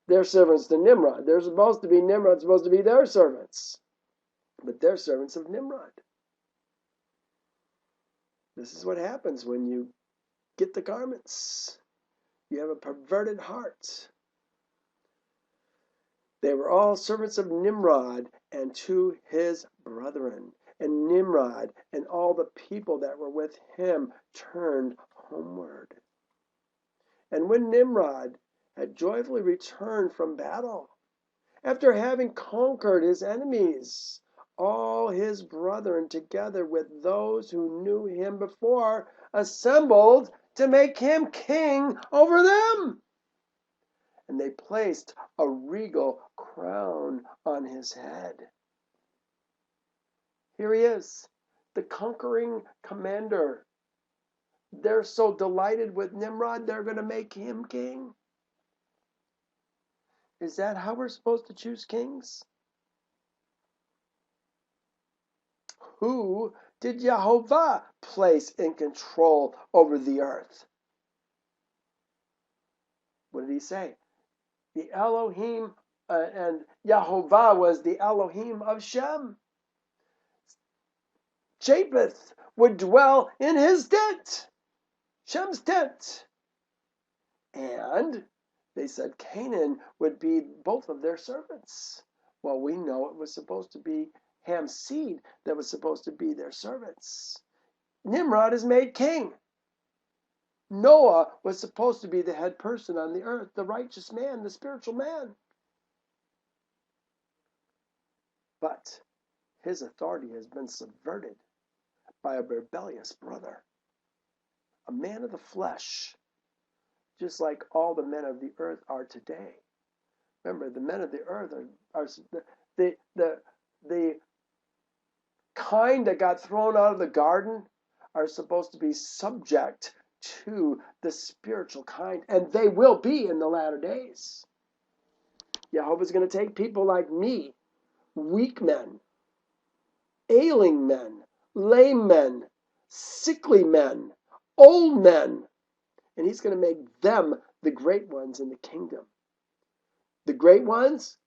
they're servants to Nimrod. They're supposed to be, Nimrod's supposed to be their servants. But they're servants of Nimrod. This is what happens when you get the garments. You have a perverted heart. They were all servants of Nimrod and to his brethren. And Nimrod and all the people that were with him turned homeward. And when Nimrod had joyfully returned from battle, after having conquered his enemies, all his brethren, together with those who knew him before, assembled to make him king over them. And they placed a regal crown on his head. Here he is, the conquering commander. They're so delighted with Nimrod, they're going to make him king. Is that how we're supposed to choose kings? Who did Jehovah place in control over the earth? What did he say? The Elohim, and Jehovah was the Elohim of Shem. Japheth would dwell in his tent, Shem's tent. And they said Canaan would be both of their servants. Well, we know it was supposed to be Ham's seed that was supposed to be their servants. Nimrod is made king. Noah was supposed to be the head person on the earth, the righteous man, the spiritual man. But his authority has been subverted by a rebellious brother, a man of the flesh, just like all the men of the earth are today. Remember, the men of the earth are the kind that got thrown out of the garden are supposed to be subject to the spiritual kind, and they will be in the latter days. Jehovah's going to take people like me, weak men, ailing men, lame men, sickly men, old men, and he's going to make them the great ones in the kingdom. The great ones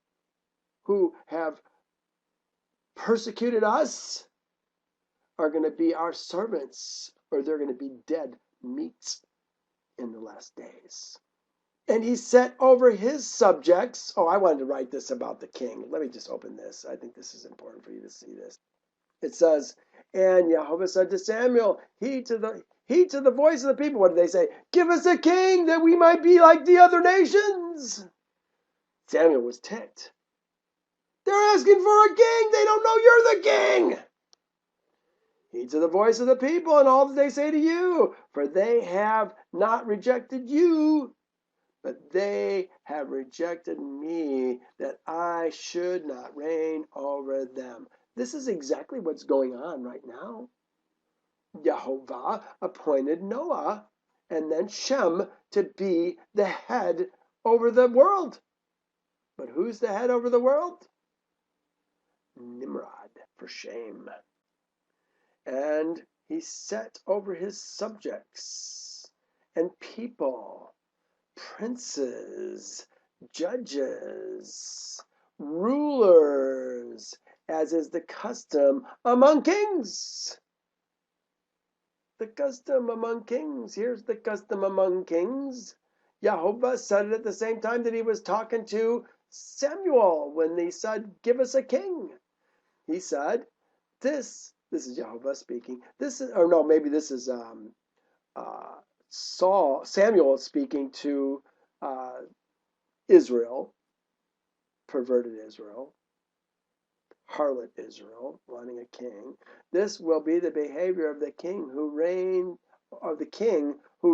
who have persecuted us are going to be our servants, or they're going to be dead meat in the last days. And he set over his subjects. Oh, I wanted to write this about the king. Let me just open this. I think this is important for you to see this. It says, and Jehovah said to Samuel, heed to the voice of the people. What did they say? Give us a king that we might be like the other nations. Samuel was ticked. They're asking for a king. They don't know you're the king. Heed to the voice of the people and all that they say to you, for they have not rejected you, but they have rejected me, that I should not reign over them. This is exactly what's going on right now. Jehovah appointed Noah and then Shem to be the head over the world. But who's the head over the world? Nimrod, for shame. And he set over his subjects and people, princes, judges, rulers, as is the custom among kings. The custom among kings. Here's the custom among kings. Jehovah said it at the same time that he was talking to Samuel when he said, give us a king. He said, this is Jehovah speaking. This is Samuel speaking to Israel, perverted Israel, harlot Israel, wanting a king. This will be the behavior of the king who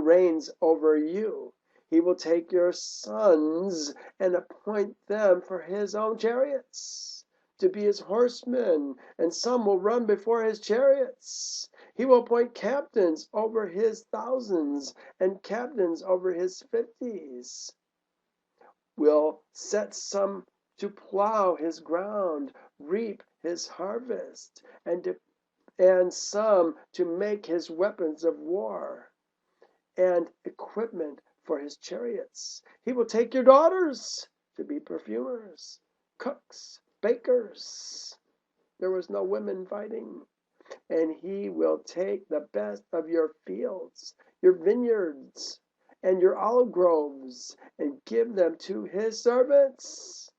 reigns over you. He will take your sons and appoint them for his own chariots, to be his horsemen, and some will run before his chariots. He will appoint captains over his thousands and captains over his 50s. Will set some to plow his ground, reap his harvest, and some to make his weapons of war and equipment for his chariots. He will take your daughters to be perfumers, cooks, bakers. There was no women fighting. And he will take the best of your fields, your vineyards, and your olive groves, and give them to his servants.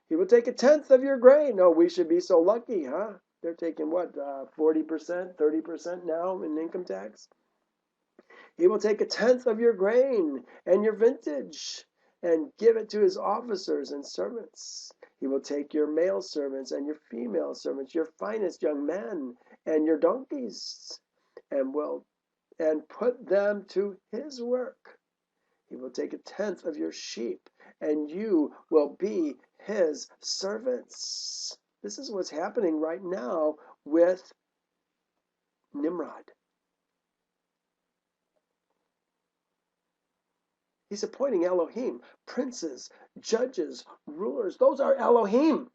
He will take 1/10 of your grain. Oh, we should be so lucky, huh? They're taking what, 40%, 30% now in income tax? He will take 1/10 of your grain and your vintage, and give it to his officers and servants. He will take your male servants and your female servants, your finest young men and your donkeys, and put them to his work. He will take 1/10 of your sheep, and you will be his servants. This is what's happening right now with Nimrod. He's appointing Elohim, princes, judges, rulers. Those are Elohim.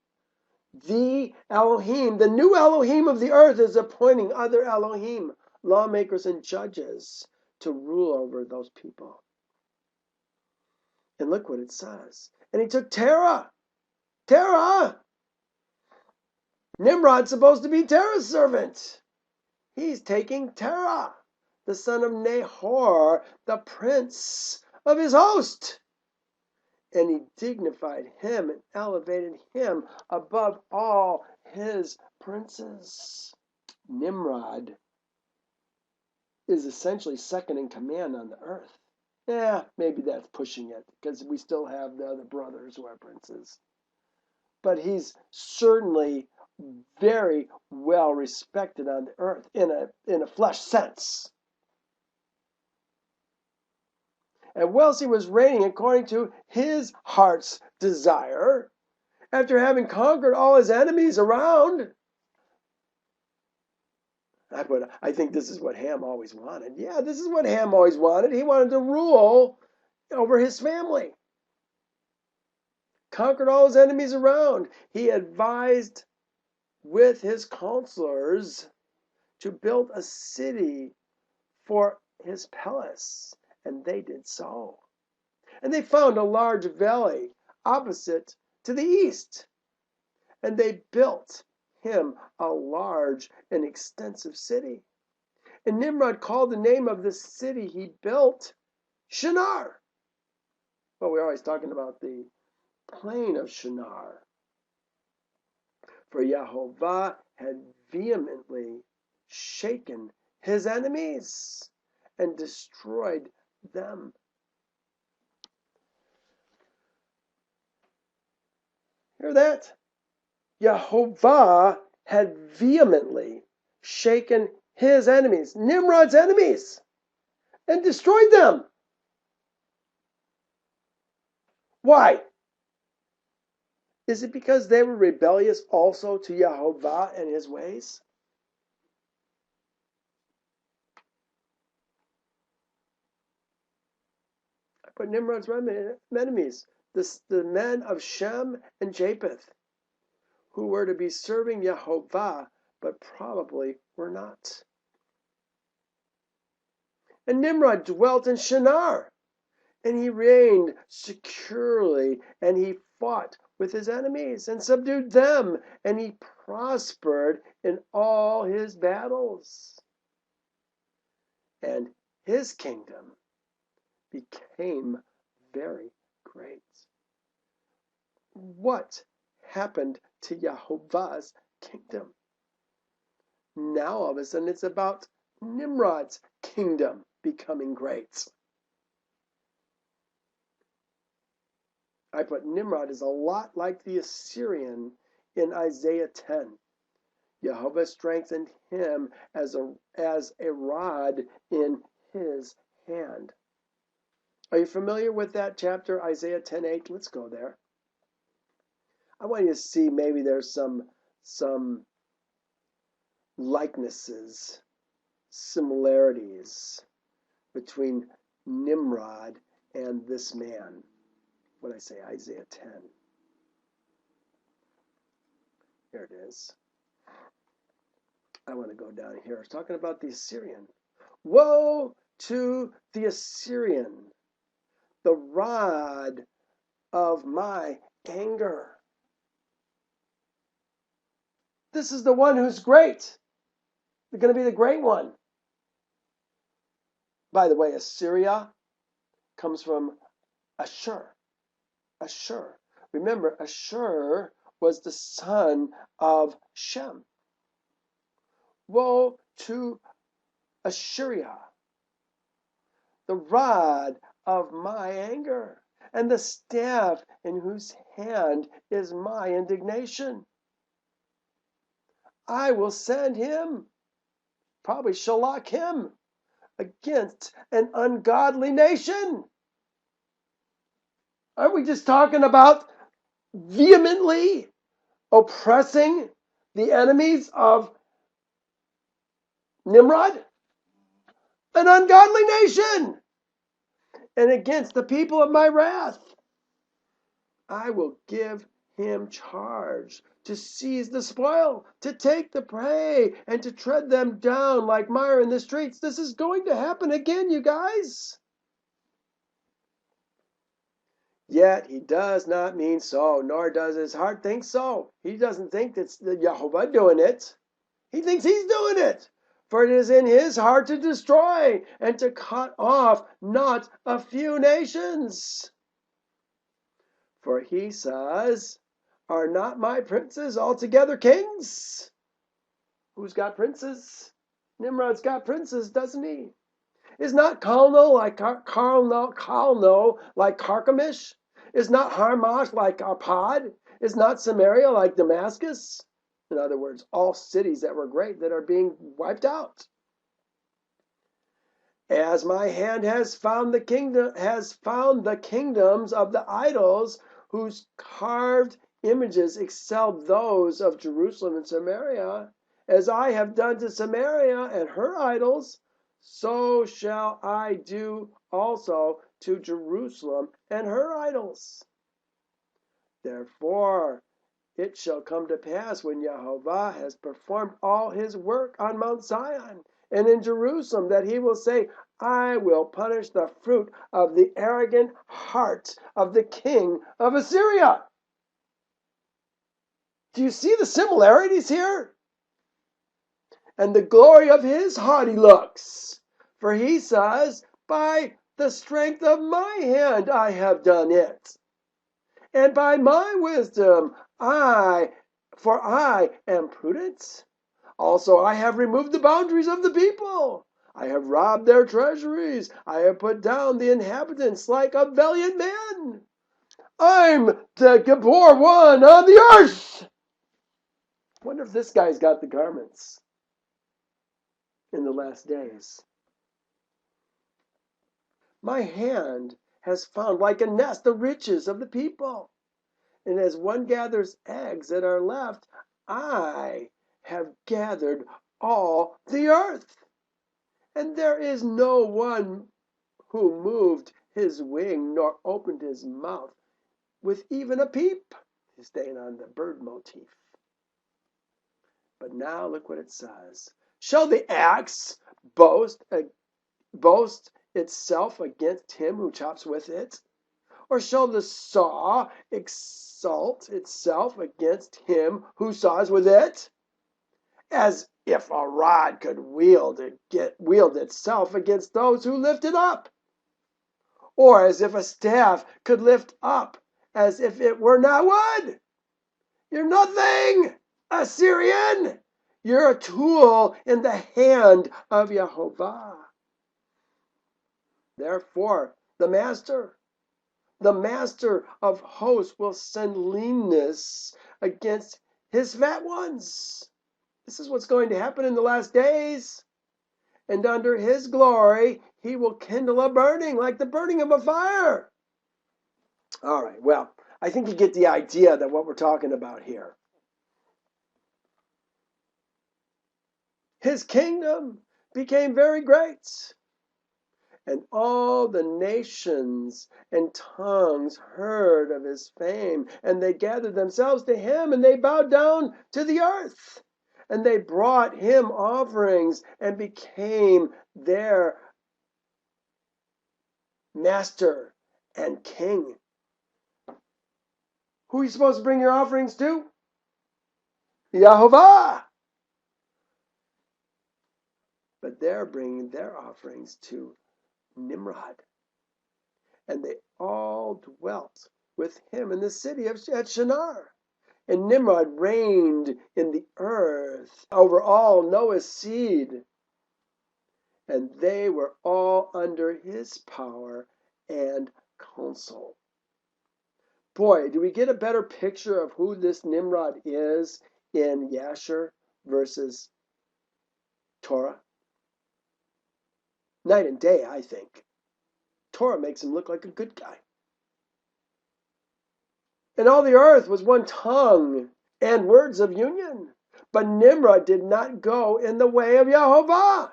The Elohim, the new Elohim of the earth, is appointing other Elohim, lawmakers and judges, to rule over those people. And look what it says. And he took Terah. Nimrod's supposed to be Terah's servant. He's taking Terah, the son of Nahor, the prince of his host. And he dignified him and elevated him above all his princes. Nimrod is essentially second in command on the earth. Yeah, maybe that's pushing it, because we still have the other brothers who are princes. But he's certainly very well respected on the earth in a flesh sense. And whilst he was reigning according to his heart's desire, after having conquered all his enemies around, I think this is what Ham always wanted. Yeah, this is what Ham always wanted. He wanted to rule over his family. Conquered all his enemies around. He advised with his counselors to build a city for his palace, and they did so. And they found a large valley opposite to the east, and they built him a large and extensive city. And Nimrod called the name of the city he built Shinar. Well, we're always talking about the plain of Shinar. For Yehovah had vehemently shaken his enemies and destroyed them. Hear that? Yehovah had vehemently shaken his enemies, Nimrod's enemies, and destroyed them. Why? Is it because they were rebellious also to Yehovah and his ways? I put Nimrod's enemies, the men of Shem and Japheth, who were to be serving Yehovah, but probably were not. And Nimrod dwelt in Shinar, and he reigned securely, and he fought with his enemies and subdued them, and he prospered in all his battles. And his kingdom became very great. What happened to Yehovah's kingdom? Now all of a sudden it's about Nimrod's kingdom becoming great. I put Nimrod is a lot like the Assyrian in Isaiah 10. Yehovah strengthened him as a rod in his hand. Are you familiar with that chapter, Isaiah 10:8? Let's go there. I want you to see maybe there's some likenesses, similarities between Nimrod and this man. What did I say, Isaiah 10? Here it is. I want to go down here. It's talking about the Assyrian. Woe to the Assyrian, the rod of my anger. This is the one who's great. They're going to be the great one. By the way, Assyria comes from Yasher. Yasher. Remember, Yasher was the son of Shem. Woe to Assyria, the rod of my anger, and the staff in whose hand is my indignation. I will send him, probably shalak him, against an ungodly nation. Aren't we just talking about vehemently oppressing the enemies of Nimrod? An ungodly nation. And against the people of my wrath, I will give him charge to seize the spoil, to take the prey, and to tread them down like mire in the streets. This is going to happen again, you guys. Yet he does not mean so, nor does his heart think so. He doesn't think that's the Yehovah doing it. He thinks he's doing it. For it is in his heart to destroy and to cut off not a few nations. For he says, are not my princes altogether kings? Who's got princes? Nimrod's got princes, doesn't he? Is not Calno like Carchemish? Is not Harmash like Arpad? Is not Samaria like Damascus? In other words, all cities that were great that are being wiped out. As my hand has found the kingdoms of the idols whose carved images excelled those of Jerusalem and Samaria, as I have done to Samaria and her idols, so shall I do also to Jerusalem and her idols. Therefore, It shall come to pass when Jehovah has performed all his work on Mount Zion and in Jerusalem that he will say, I will punish the fruit of the arrogant heart of the king of Assyria. Do you see the similarities here? And the glory of his haughty looks. For he says, by the strength of my hand I have done it. And by my wisdom for I am prudent. Also I have removed the boundaries of the people. I have robbed their treasuries. I have put down the inhabitants like a valiant man. I'm the Gabor one on the earth. Wonder if this guy's got the garments in the last days. My hand has found like a nest the riches of the people. And as one gathers eggs that are left, I have gathered all the earth. And there is no one who moved his wing nor opened his mouth with even a peep. He's staying on the bird motif. But now look what it says. Shall the axe boast itself against him who chops with it? Or shall the saw exalt itself against him who saws with it? As if a rod could wield itself against those who lift it up. Or as if a staff could lift up, as if it were not wood. You're nothing, Assyrian. You're a tool in the hand of Jehovah. Therefore, the master of hosts will send leanness against his fat ones. This is what's going to happen in the last days. And under his glory, he will kindle a burning like the burning of a fire. All right, well, I think you get the idea that what we're talking about here. His kingdom became very great. And all the nations and tongues heard of his fame, and they gathered themselves to him, and they bowed down to the earth. And they brought him offerings and became their master and king. Who are you supposed to bring your offerings to? Jehovah. But they're bringing their offerings to Nimrod. And they all dwelt with him in the city of Shinar. And Nimrod reigned in the earth over all Noah's seed. And they were all under his power and counsel. Boy, do we get a better picture of who this Nimrod is in Yasher versus Torah? Night and day, I think. Torah makes him look like a good guy. And all the earth was one tongue and words of union. But Nimrod did not go in the way of Jehovah.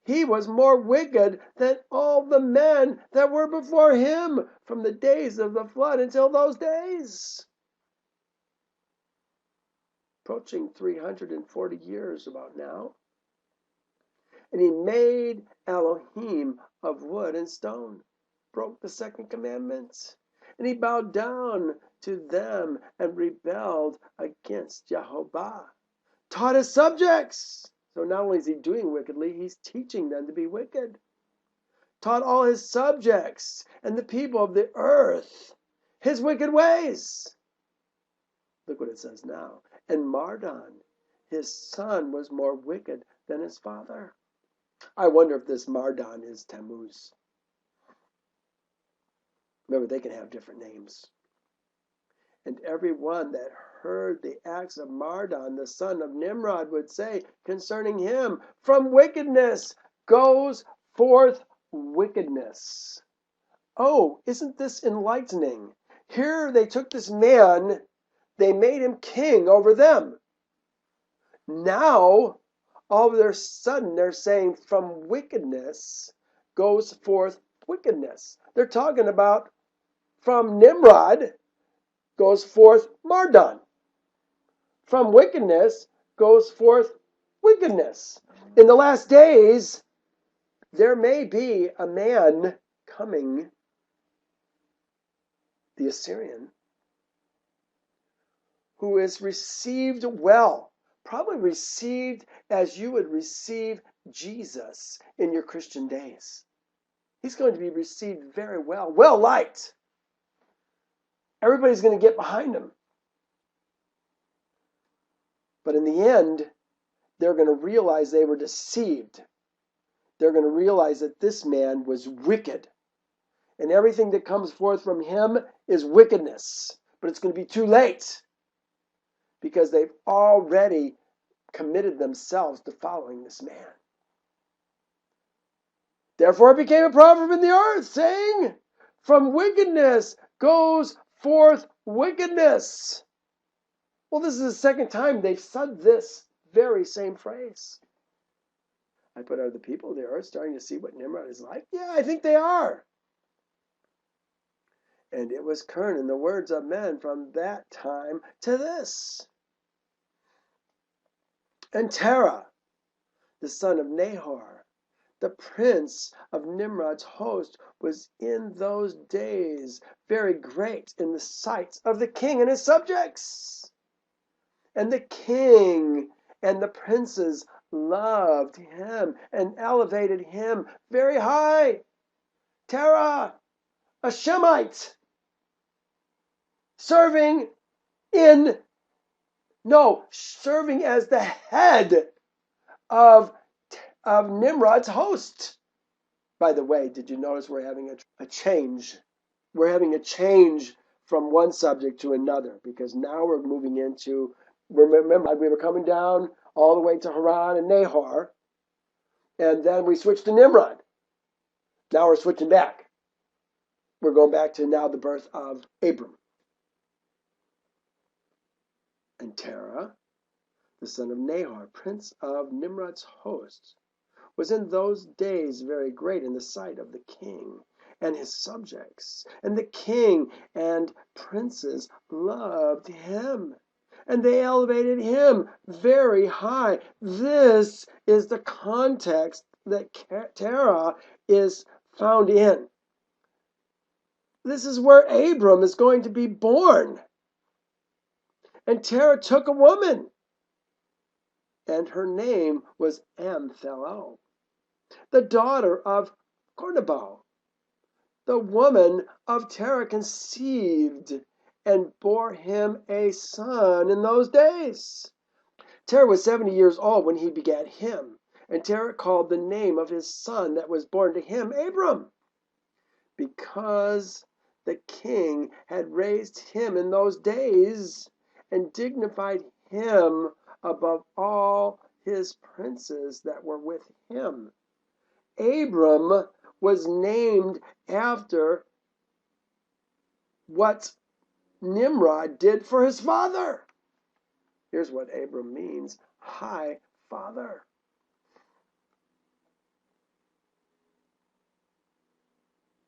He was more wicked than all the men that were before him from the days of the flood until those days. Approaching 340 years about now. And he made Elohim of wood and stone, broke the second commandment. And he bowed down to them and rebelled against Jehovah. Taught his subjects. So not only is he doing wickedly, he's teaching them to be wicked. Taught all his subjects and the people of the earth his wicked ways. Look what it says now. And Mardon, his son, was more wicked than his father. I wonder if this Mardon is Tammuz. Remember, they can have different names. And everyone that heard the acts of Mardon, the son of Nimrod, would say concerning him, from wickedness goes forth wickedness. Oh, isn't this enlightening? Here they took this man, they made him king over them. Now, all of a sudden, they're saying from wickedness goes forth wickedness. They're talking about from Nimrod goes forth Mardon. from wickedness goes forth wickedness. In the last days, there may be a man coming, the Assyrian, who is received well, probably received as you would receive Jesus in your Christian days. He's going to be received very well, well liked. Everybody's going to get behind him. But in the end, they're going to realize they were deceived. They're going to realize that this man was wicked. And everything that comes forth from him is wickedness. But it's going to be too late, because they've already committed themselves to following this man. Therefore it became a proverb in the earth, saying, from wickedness goes forth wickedness. Well, this is the second time they've said this very same phrase. I put, are the people of the earth starting to see what Nimrod is like? Yeah, I think they are. And it was current in the words of men from that time to this. And Terah, the son of Nahor, the prince of Nimrod's host, was in those days very great in the sight of the king and his subjects. And the king and the princes loved him and elevated him very high. Terah, a Shemite, serving as the head of Nimrod's host. By the way, did you notice we're having a change? We're having a change from one subject to another, because now we're moving into, remember, we were coming down all the way to Haran and Nahor, and then we switched to Nimrod. Now we're switching back. We're going back to now the birth of Abram. And Terah, the son of Nahor, prince of Nimrod's host, was in those days very great in the sight of the king and his subjects. And the king and princes loved him, and they elevated him very high. This is the context that Terah is found in. This is where Abram is going to be born. And Terah took a woman, and her name was Amthelel, the daughter of Cornabal. The woman of Terah conceived and bore him a son in those days. Terah was 70 years old when he begat him, and Terah called the name of his son that was born to him Abram, because the king had raised him in those days and dignified him above all his princes that were with him. Abram was named after what Nimrod did for his father. Here's what Abram means: high father.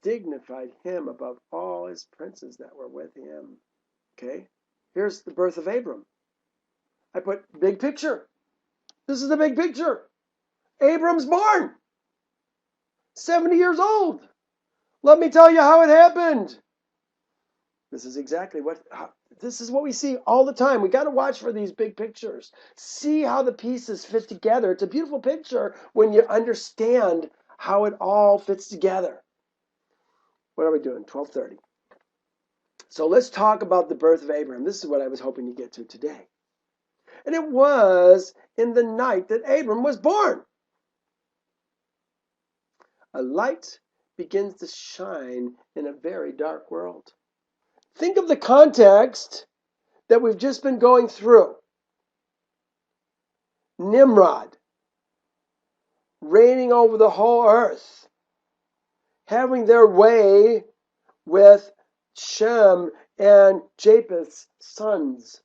Dignified him above all his princes that were with him. Okay, here's the birth of Abram. I put big picture. This is the big picture. Abram's born. 70 years old. Let me tell you how it happened. This is exactly this is what we see all the time. We got to watch for these big pictures. See how the pieces fit together. It's a beautiful picture when you understand how it all fits together. What are we doing? 12:30. So let's talk about the birth of Abram. This is what I was hoping to get to today. And it was in the night that Abram was born. A light begins to shine in a very dark world. Think of the context that we've just been going through. Nimrod reigning over the whole earth, having their way with Shem and Japheth's sons,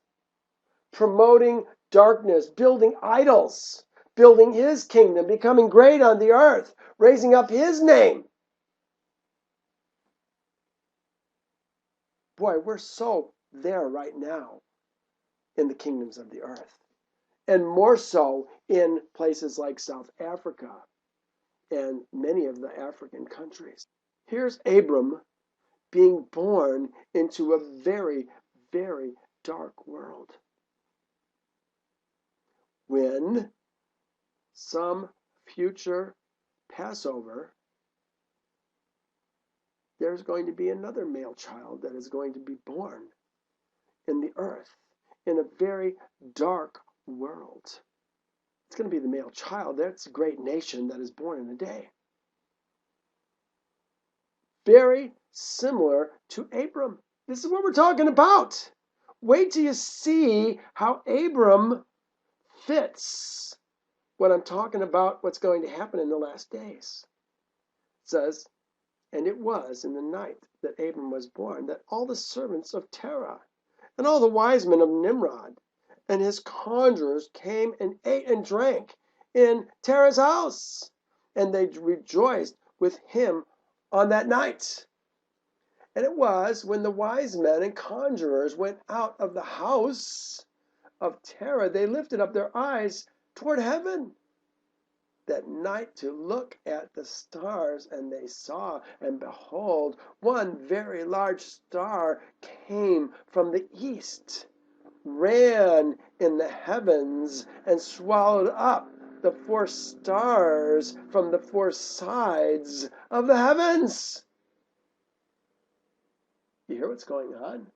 promoting darkness, building idols, building his kingdom, becoming great on the earth, raising up his name. Boy, we're so there right now in the kingdoms of the earth, and more so in places like South Africa and many of the African countries. Here's Abram being born into a very, very dark world. When some future Passover, there's going to be another male child that is going to be born in the earth in a very dark world. It's going to be the male child. That's a great nation that is born in a day. Very similar to Abram. This is what we're talking about. Wait till you see how Abram fits what I'm talking about, what's going to happen in the last days. It says, and it was in the night that Abram was born, that all the servants of Terah and all the wise men of Nimrod and his conjurers came and ate and drank in Terah's house, and they rejoiced with him on that night. And it was when the wise men and conjurers went out of the house of Terah, they lifted up their eyes toward heaven that night to look at the stars, and they saw, and behold, one very large star came from the east, ran in the heavens, and swallowed up the 4 stars from the 4 sides of the heavens. You hear what's going on?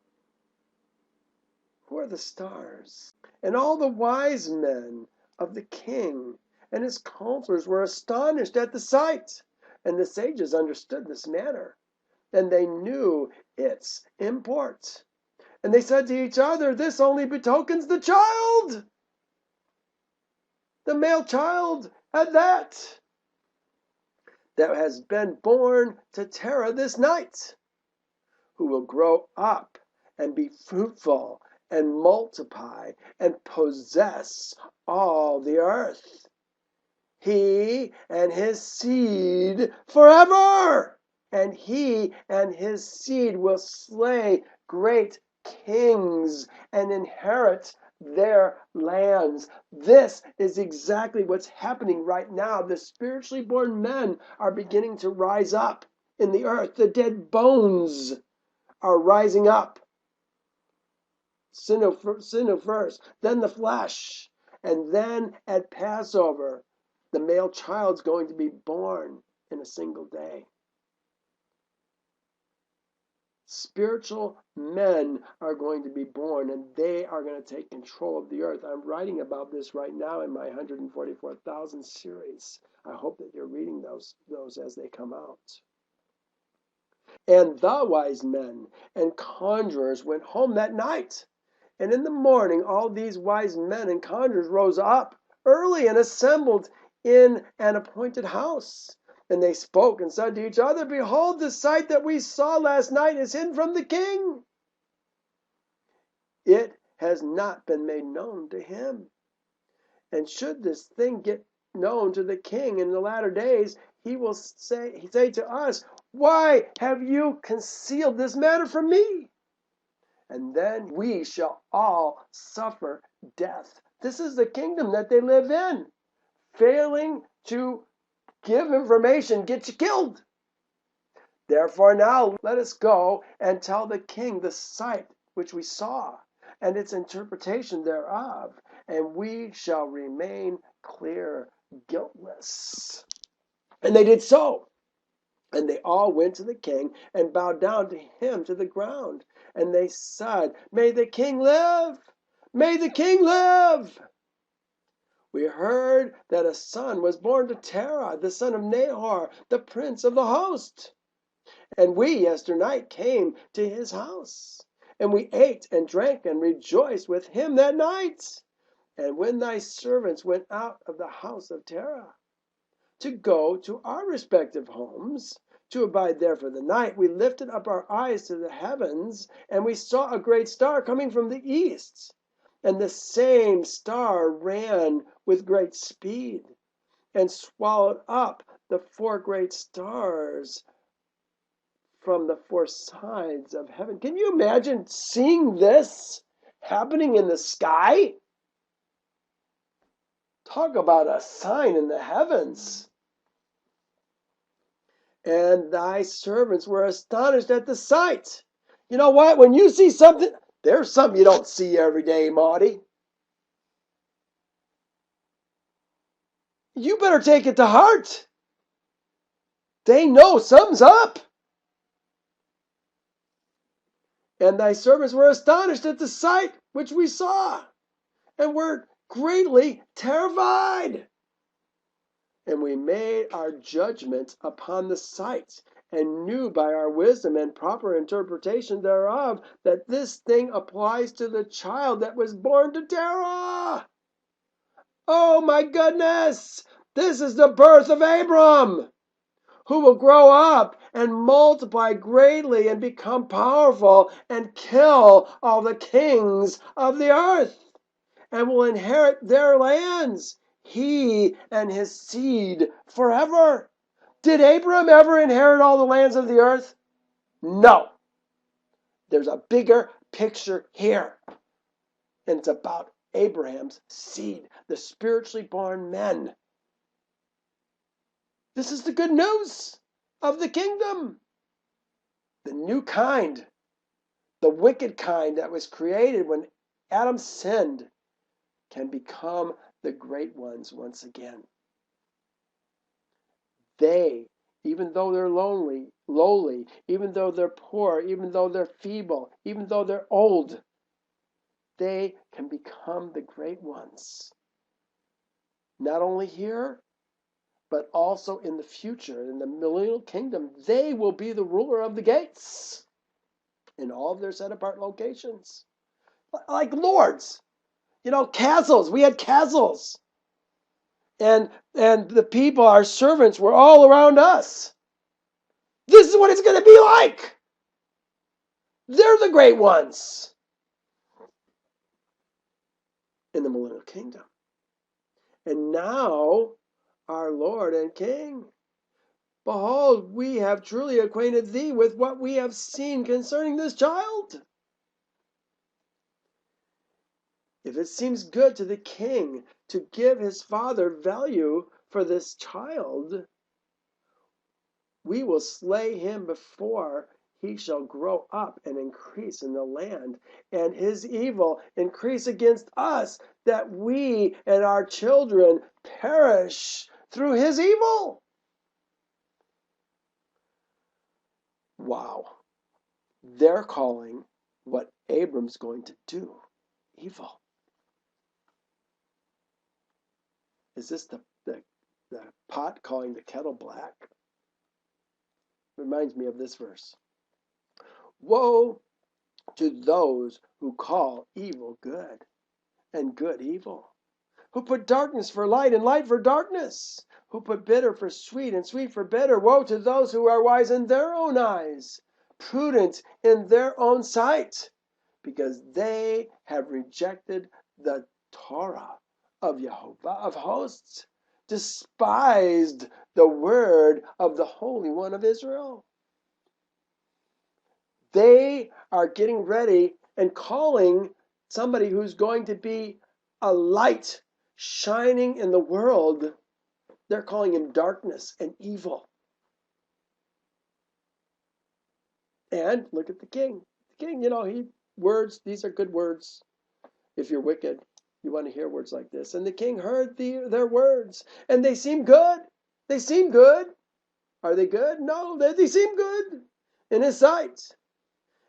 Who are the stars? And all the wise men of the king and his counselors were astonished at the sight. And the sages understood this matter, and they knew its import. And they said to each other, this only betokens the child, the male child at that has been born to Terah this night, who will grow up and be fruitful and multiply and possess all the earth. He and his seed forever, and he and his seed will slay great kings and inherit their lands. This is exactly what's happening right now. The spiritually born men are beginning to rise up in the earth. The dead bones are rising up. Sin of first, then the flesh, and then at Passover, the male child's going to be born in a single day. Spiritual men are going to be born, and they are going to take control of the earth. I'm writing about this right now in my 144,000 series. I hope that you're reading those as they come out. And the wise men and conjurers went home that night. And in the morning, all these wise men and conjurers rose up early and assembled in an appointed house. And they spoke and said to each other, behold, the sight that we saw last night is hidden from the king. It has not been made known to him. And should this thing get known to the king in the latter days, he will say to us, why have you concealed this matter from me? And then we shall all suffer death. This is the kingdom that they live in. Failing to give information gets you killed. Therefore now let us go and tell the king the sight which we saw, and its interpretation thereof, and we shall remain clear, guiltless. And they did so. And they all went to the king and bowed down to him to the ground. And they said, may the king live! May the king live! We heard that a son was born to Terah, the son of Nahor, the prince of the host. And we yesternight came to his house. And we ate and drank and rejoiced with him that night. And when thy servants went out of the house of Terah to go to our respective homes, to abide there for the night, we lifted up our eyes to the heavens, and we saw a great star coming from the east. And the same star ran with great speed, and swallowed up the 4 great stars from the 4 sides of heaven. Can you imagine seeing this happening in the sky? Talk about a sign in the heavens. And thy servants were astonished at the sight. You know what? When you see something, there's something you don't see every day, Maudie. You better take it to heart. They know something's up. And thy servants were astonished at the sight which we saw, and were greatly terrified. And we made our judgment upon the sight, and knew by our wisdom and proper interpretation thereof that this thing applies to the child that was born to Terah. Oh my goodness! This is the birth of Abram, who will grow up and multiply greatly and become powerful and kill all the kings of the earth, and will inherit their lands, he and his seed forever. Did Abram ever inherit all the lands of the earth? No. There's a bigger picture here, and it's about Abraham's seed, the spiritually born men. This is the good news of the kingdom. The new kind, the wicked kind that was created when Adam sinned, can become the great ones once again. They, even though they're lowly, even though they're poor, even though they're feeble, even though they're old, they can become the great ones. Not only here, but also in the future, in the millennial kingdom. They will be the ruler of the gates in all of their set-apart locations. Like lords, castles. We had castles. And the people, our servants, were all around us. This is what it's going to be like. They're the great ones in the millennial kingdom. And now, our Lord and King, behold, we have truly acquainted thee with what we have seen concerning this child. If it seems good to the king to give his father value for this child, we will slay him before he shall grow up and increase in the land, and his evil increase against us, that we and our children perish through his evil. Wow. They're calling what Abram's going to do evil. Is this the pot calling the kettle black? Reminds me of this verse. Woe to those who call evil good and good evil, who put darkness for light and light for darkness, who put bitter for sweet and sweet for bitter. Woe to those who are wise in their own eyes, prudent in their own sight, because they have rejected the Torah of Jehovah of hosts, despised the word of the Holy One of Israel. They are getting ready and calling somebody who's going to be a light shining in the world. They're calling him darkness and evil. And look at the king. The king, words, these are good words. If you're wicked, you want to hear words like this. And the king heard their words, and they seem good. They seem good. Are they good? No, they seem good in his sight.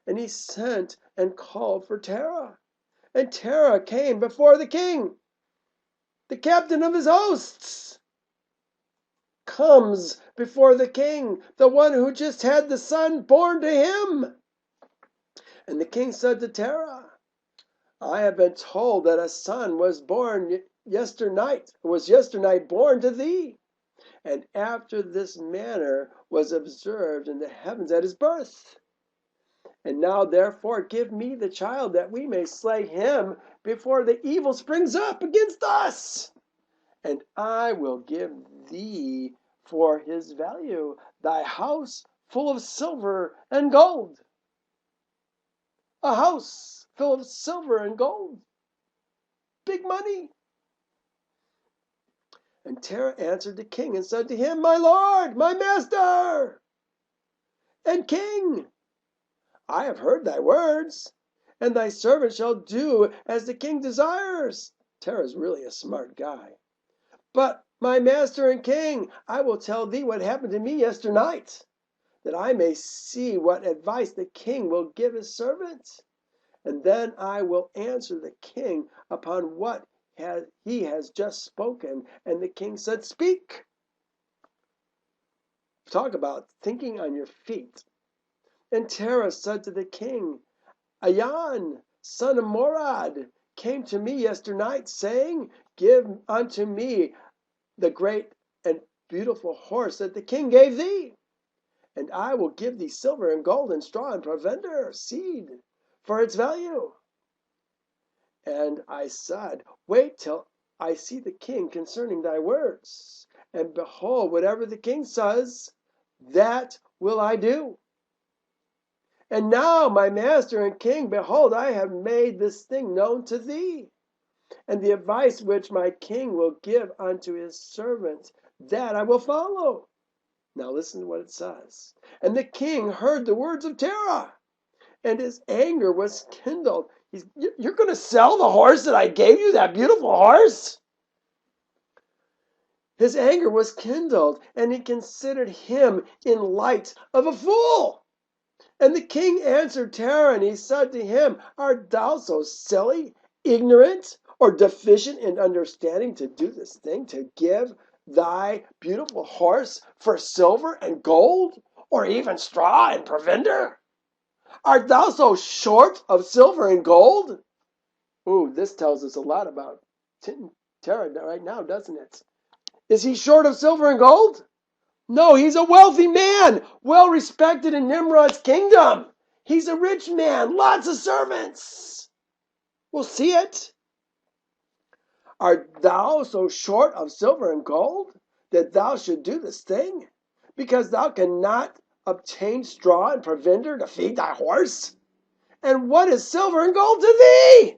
And he sent and called for Terah. And Terah came before the king. The captain of his hosts comes before the king, the one who just had the son born to him. And the king said to Terah, I have been told that a son was yesternight born to thee, and after this manner was observed in the heavens at his birth. And now therefore give me the child, that we may slay him before the evil springs up against us. And I will give thee for his value thy house full of silver and gold. A house full of silver and gold. Big money. And Terah answered the king and said to him, My lord, my master, and king, I have heard thy words, and thy servant shall do as the king desires. Terah's really a smart guy. But my master and king, I will tell thee what happened to me yesternight, that I may see what advice the king will give his servant. And then I will answer the king upon what he has just spoken. And the king said, Speak. Talk about thinking on your feet. And Terah said to the king, Ayan, son of Morad, came to me yesternight, saying, Give unto me the great and beautiful horse that the king gave thee, and I will give thee silver and gold and straw and provender, seed, for its value. And I said, Wait till I see the king concerning thy words. And behold, whatever the king says, that will I do. And now, my master and king, behold, I have made this thing known to thee. And the advice which my king will give unto his servant, that I will follow. Now listen to what it says. And the king heard the words of Terah, and his anger was kindled. You're going to sell the horse that I gave you, that beautiful horse? His anger was kindled, and he considered him in light of a fool. And the king answered Terah, and he said to him, Art thou so silly, ignorant, or deficient in understanding to do this thing, to give thy beautiful horse for silver and gold, or even straw and provender? Art thou so short of silver and gold? Ooh, this tells us a lot about Terah right now, doesn't it? Is he short of silver and gold? No, he's a wealthy man, well respected in Nimrod's kingdom. He's a rich man, lots of servants. We'll see it. Art thou so short of silver and gold that thou should do this thing, because thou cannot obtain straw and provender to feed thy horse? And what is silver and gold to thee?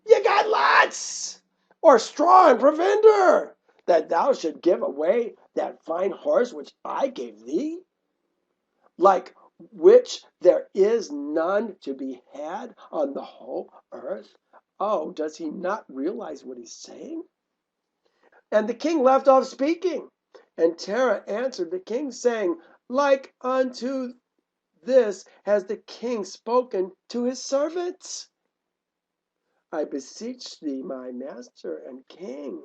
You got lots. Or straw and provender, that thou should give away that fine horse which I gave thee, like which there is none to be had on the whole earth. Oh, does he not realize what he's saying? And the king left off speaking. And Terah answered the king, saying, Like unto this has the king spoken to his servants. I beseech thee, my master and king,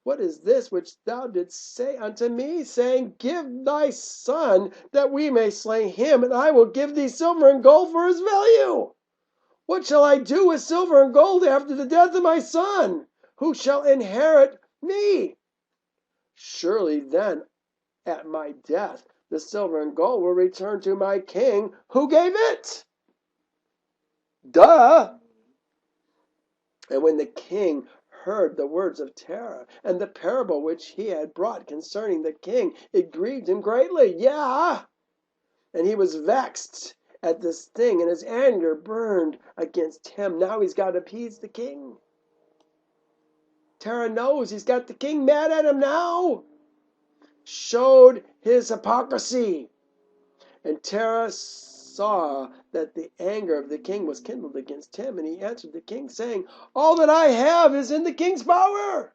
what is this which thou didst say unto me, saying, Give thy son, that we may slay him, and I will give thee silver and gold for his value? What shall I do with silver and gold after the death of my son? Who shall inherit me? Surely then, at my death, the silver and gold will return to my king who gave it. Duh! And when the king heard the words of Terah and the parable which he had brought concerning the king, it grieved him greatly. Yeah. And he was vexed at this thing, and his anger burned against him. Now he's got to appease the king. Terah knows he's got the king mad at him now. Showed his hypocrisy. And Terah saw that the anger of the king was kindled against him, and he answered the king, saying, All that I have is in the king's power.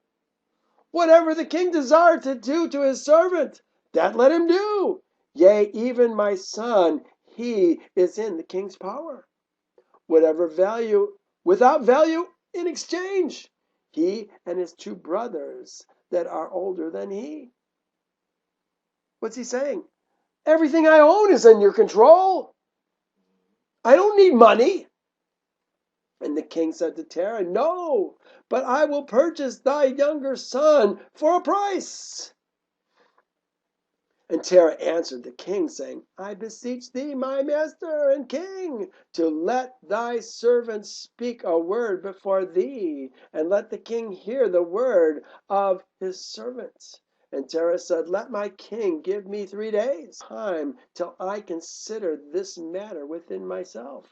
Whatever the king desired to do to his servant, that let him do. Yea, even my son, he is in the king's power. Whatever value, without value in exchange, he and his two brothers that are older than he. What's he saying? Everything I own is in your control. I don't need money. And the king said to Terah, No, but I will purchase thy younger son for a price. And Terah answered the king, saying, I beseech thee, my master and king, to let thy servant speak a word before thee, and let the king hear the word of his servant. And Terah said, Let my king give me 3 days time till I consider this matter within myself.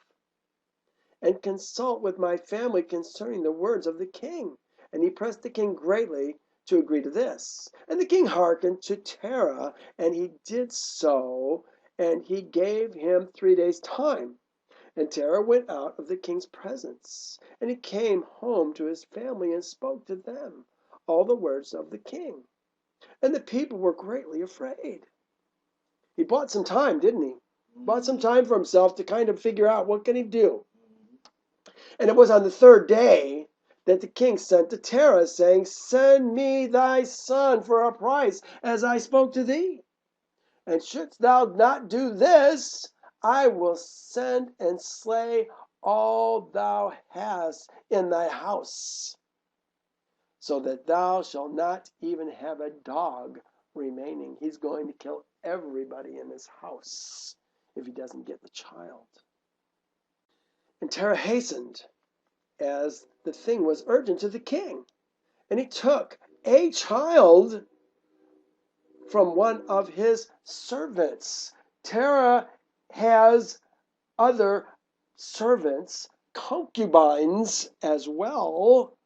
and consult with my family concerning the words of the king. And he pressed the king greatly to agree to this. And the king hearkened to Terah, and he did so, and he gave him 3 days' time. And Terah went out of the king's presence, and he came home to his family and spoke to them all the words of the king. And the people were greatly afraid. He bought some time, didn't he? Bought some time for himself to kind of figure out what can he do. And it was on the 3rd day that the king sent to Terah, saying, Send me thy son for a price, as I spoke to thee. And shouldst thou not do this, I will send and slay all thou hast in thy house, so that thou shalt not even have a dog remaining. He's going to kill everybody in his house if he doesn't get the child. And Terah hastened, as the thing was urgent to the king. And he took a child from one of his servants. Terah has other servants, concubines as well,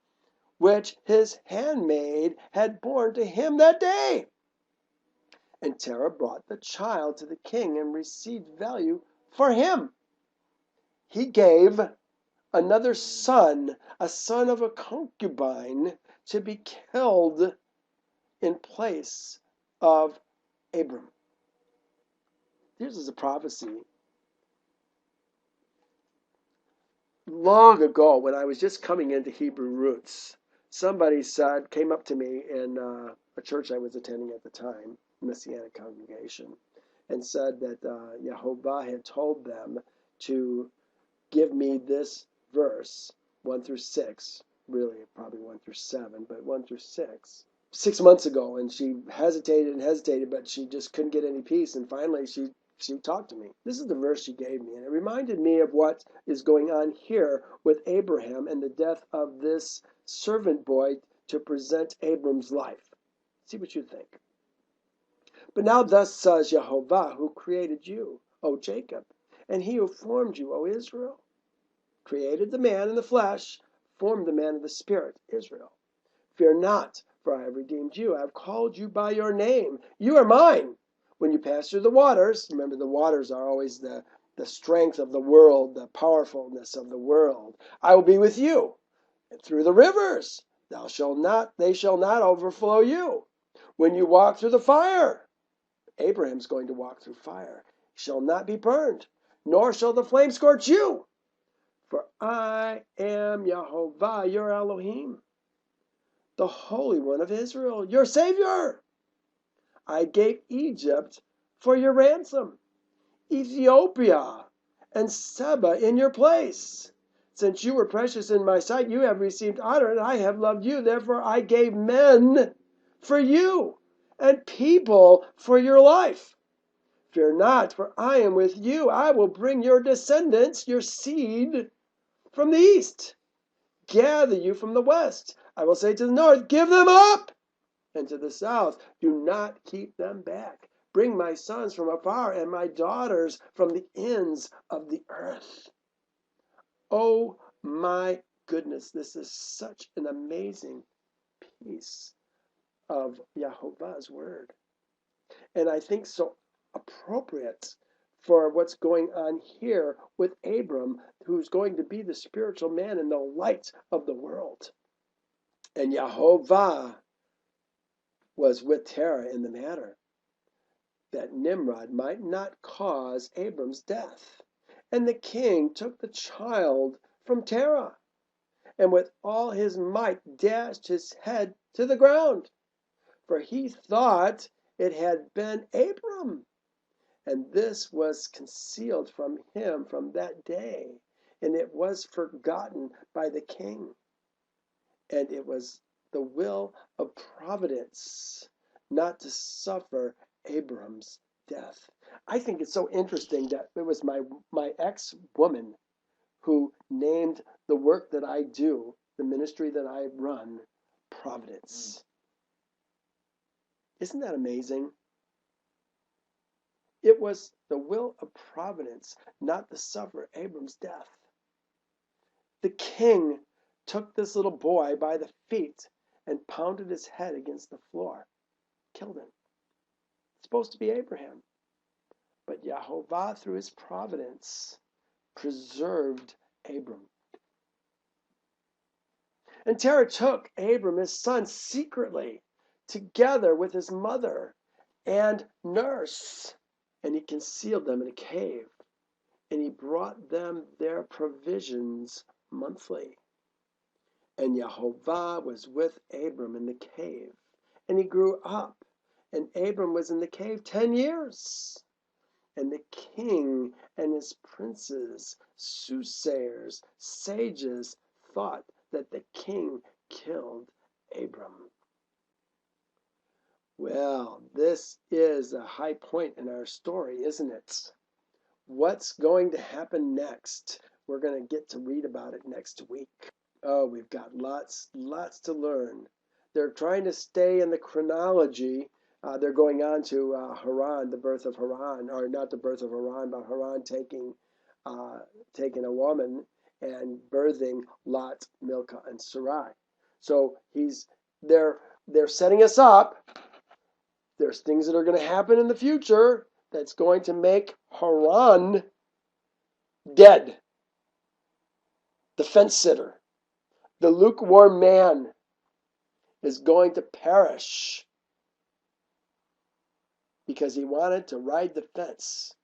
which his handmaid had borne to him that day. And Terah brought the child to the king and received value for him. He gave another son, a son of a concubine, to be killed in place of Abram. This is a prophecy. Long ago, when I was just coming into Hebrew roots, somebody came up to me in a church I was attending at the time, Messianic congregation, and said that Yehovah had told them to give me this verse, 1 through 6, really probably 1 through 7, but 1 through 6 months ago. And she hesitated, but she just couldn't get any peace. And finally she talked to me. This is the verse she gave me, and it reminded me of what is going on here with Abraham and the death of this servant boy to present Abram's life. See what you think. But now thus says Yehovah, who created you, O Jacob, and he who formed you, O Israel, created the man in the flesh, formed the man in the spirit, Israel. Fear not, for I have redeemed you. I have called you by your name. You are mine. When you pass through the waters, remember the waters are always the strength of the world, the powerfulness of the world. I will be with you. And through the rivers, they shall not overflow you. When you walk through the fire, Abraham's going to walk through fire, shall not be burned, nor shall the flame scorch you. For I am Yehovah, your Elohim, the Holy One of Israel, your Savior. I gave Egypt for your ransom, Ethiopia and Seba in your place. Since you were precious in my sight, you have received honor, and I have loved you. Therefore I gave men for you, and people for your life. Fear not, for I am with you. I will bring your descendants, your seed, from the east, gather you from the west. I will say to the north, give them up, and to the south, do not keep them back. Bring my sons from afar and my daughters from the ends of the earth. Oh my goodness, this is such an amazing piece of Yehovah's word. And I think so appropriate for what's going on here with Abram, who's going to be the spiritual man and the light of the world. And Yehovah was with Terah in the matter, that Nimrod might not cause Abram's death. And the king took the child from Terah, and with all his might dashed his head to the ground, for he thought it had been Abram. And this was concealed from him from that day, and it was forgotten by the king. And it was the will of providence not to suffer Abram's death. I think it's so interesting that it was my ex-woman who named the work that I do, the ministry that I run, Providence. Isn't that amazing? It was the will of providence not to suffer Abram's death. the king took this little boy by the feet and pounded his head against the floor, killed him. It's supposed to be Abraham. But Yehovah, through his providence, preserved Abram. And Terah took Abram, his son, secretly, together with his mother and nurse, and he concealed them in a cave, and he brought them their provisions monthly. And Yehovah was with Abram in the cave, and he grew up, and Abram was in the cave 10 years. And the king and his princes, soothsayers, sages, thought that the king killed Abram. Well, this is a high point in our story, isn't it? What's going to happen next? We're going to get to read about it next week. Oh, we've got lots to learn. They're trying to stay in the chronology. They're going on to Haran, the birth of Haran, or not the birth of Haran, but Haran taking a woman and birthing Lot, Milcah, and Sarai. So they're setting us up. There's things that are going to happen in the future that's going to make Haran dead. The fence sitter, the lukewarm man, is going to perish because he wanted to ride the fence.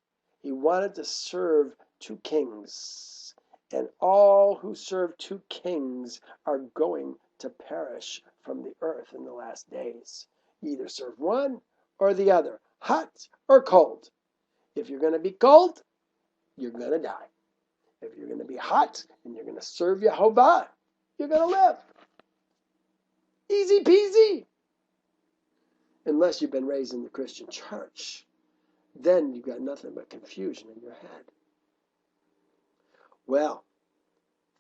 He wanted to serve two kings. And all who serve two kings are going to perish from the earth in the last days. You either serve one or the other, hot or cold. If you're going to be cold, you're going to die. If you're going to be hot and you're going to serve Yehovah, you're going to live. Easy peasy. Unless you've been raised in the Christian church, then you've got nothing but confusion in your head. Well,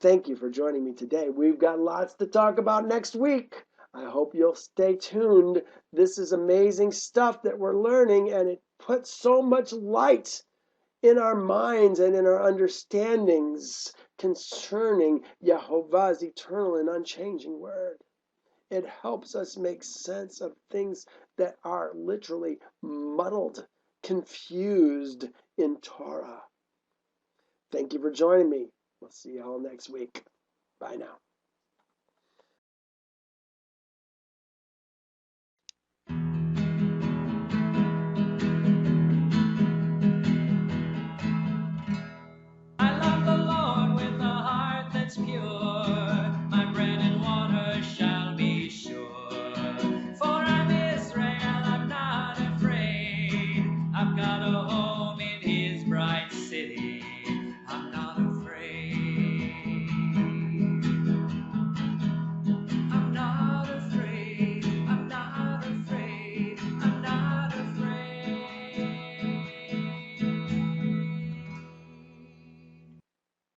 thank you for joining me today. We've got lots to talk about next week. I hope you'll stay tuned. This is amazing stuff that we're learning, and it puts so much light in our minds and in our understandings concerning Yehovah's eternal and unchanging word. It helps us make sense of things that are literally muddled, confused in Torah. Thank you for joining me. We'll see you all next week. Bye now.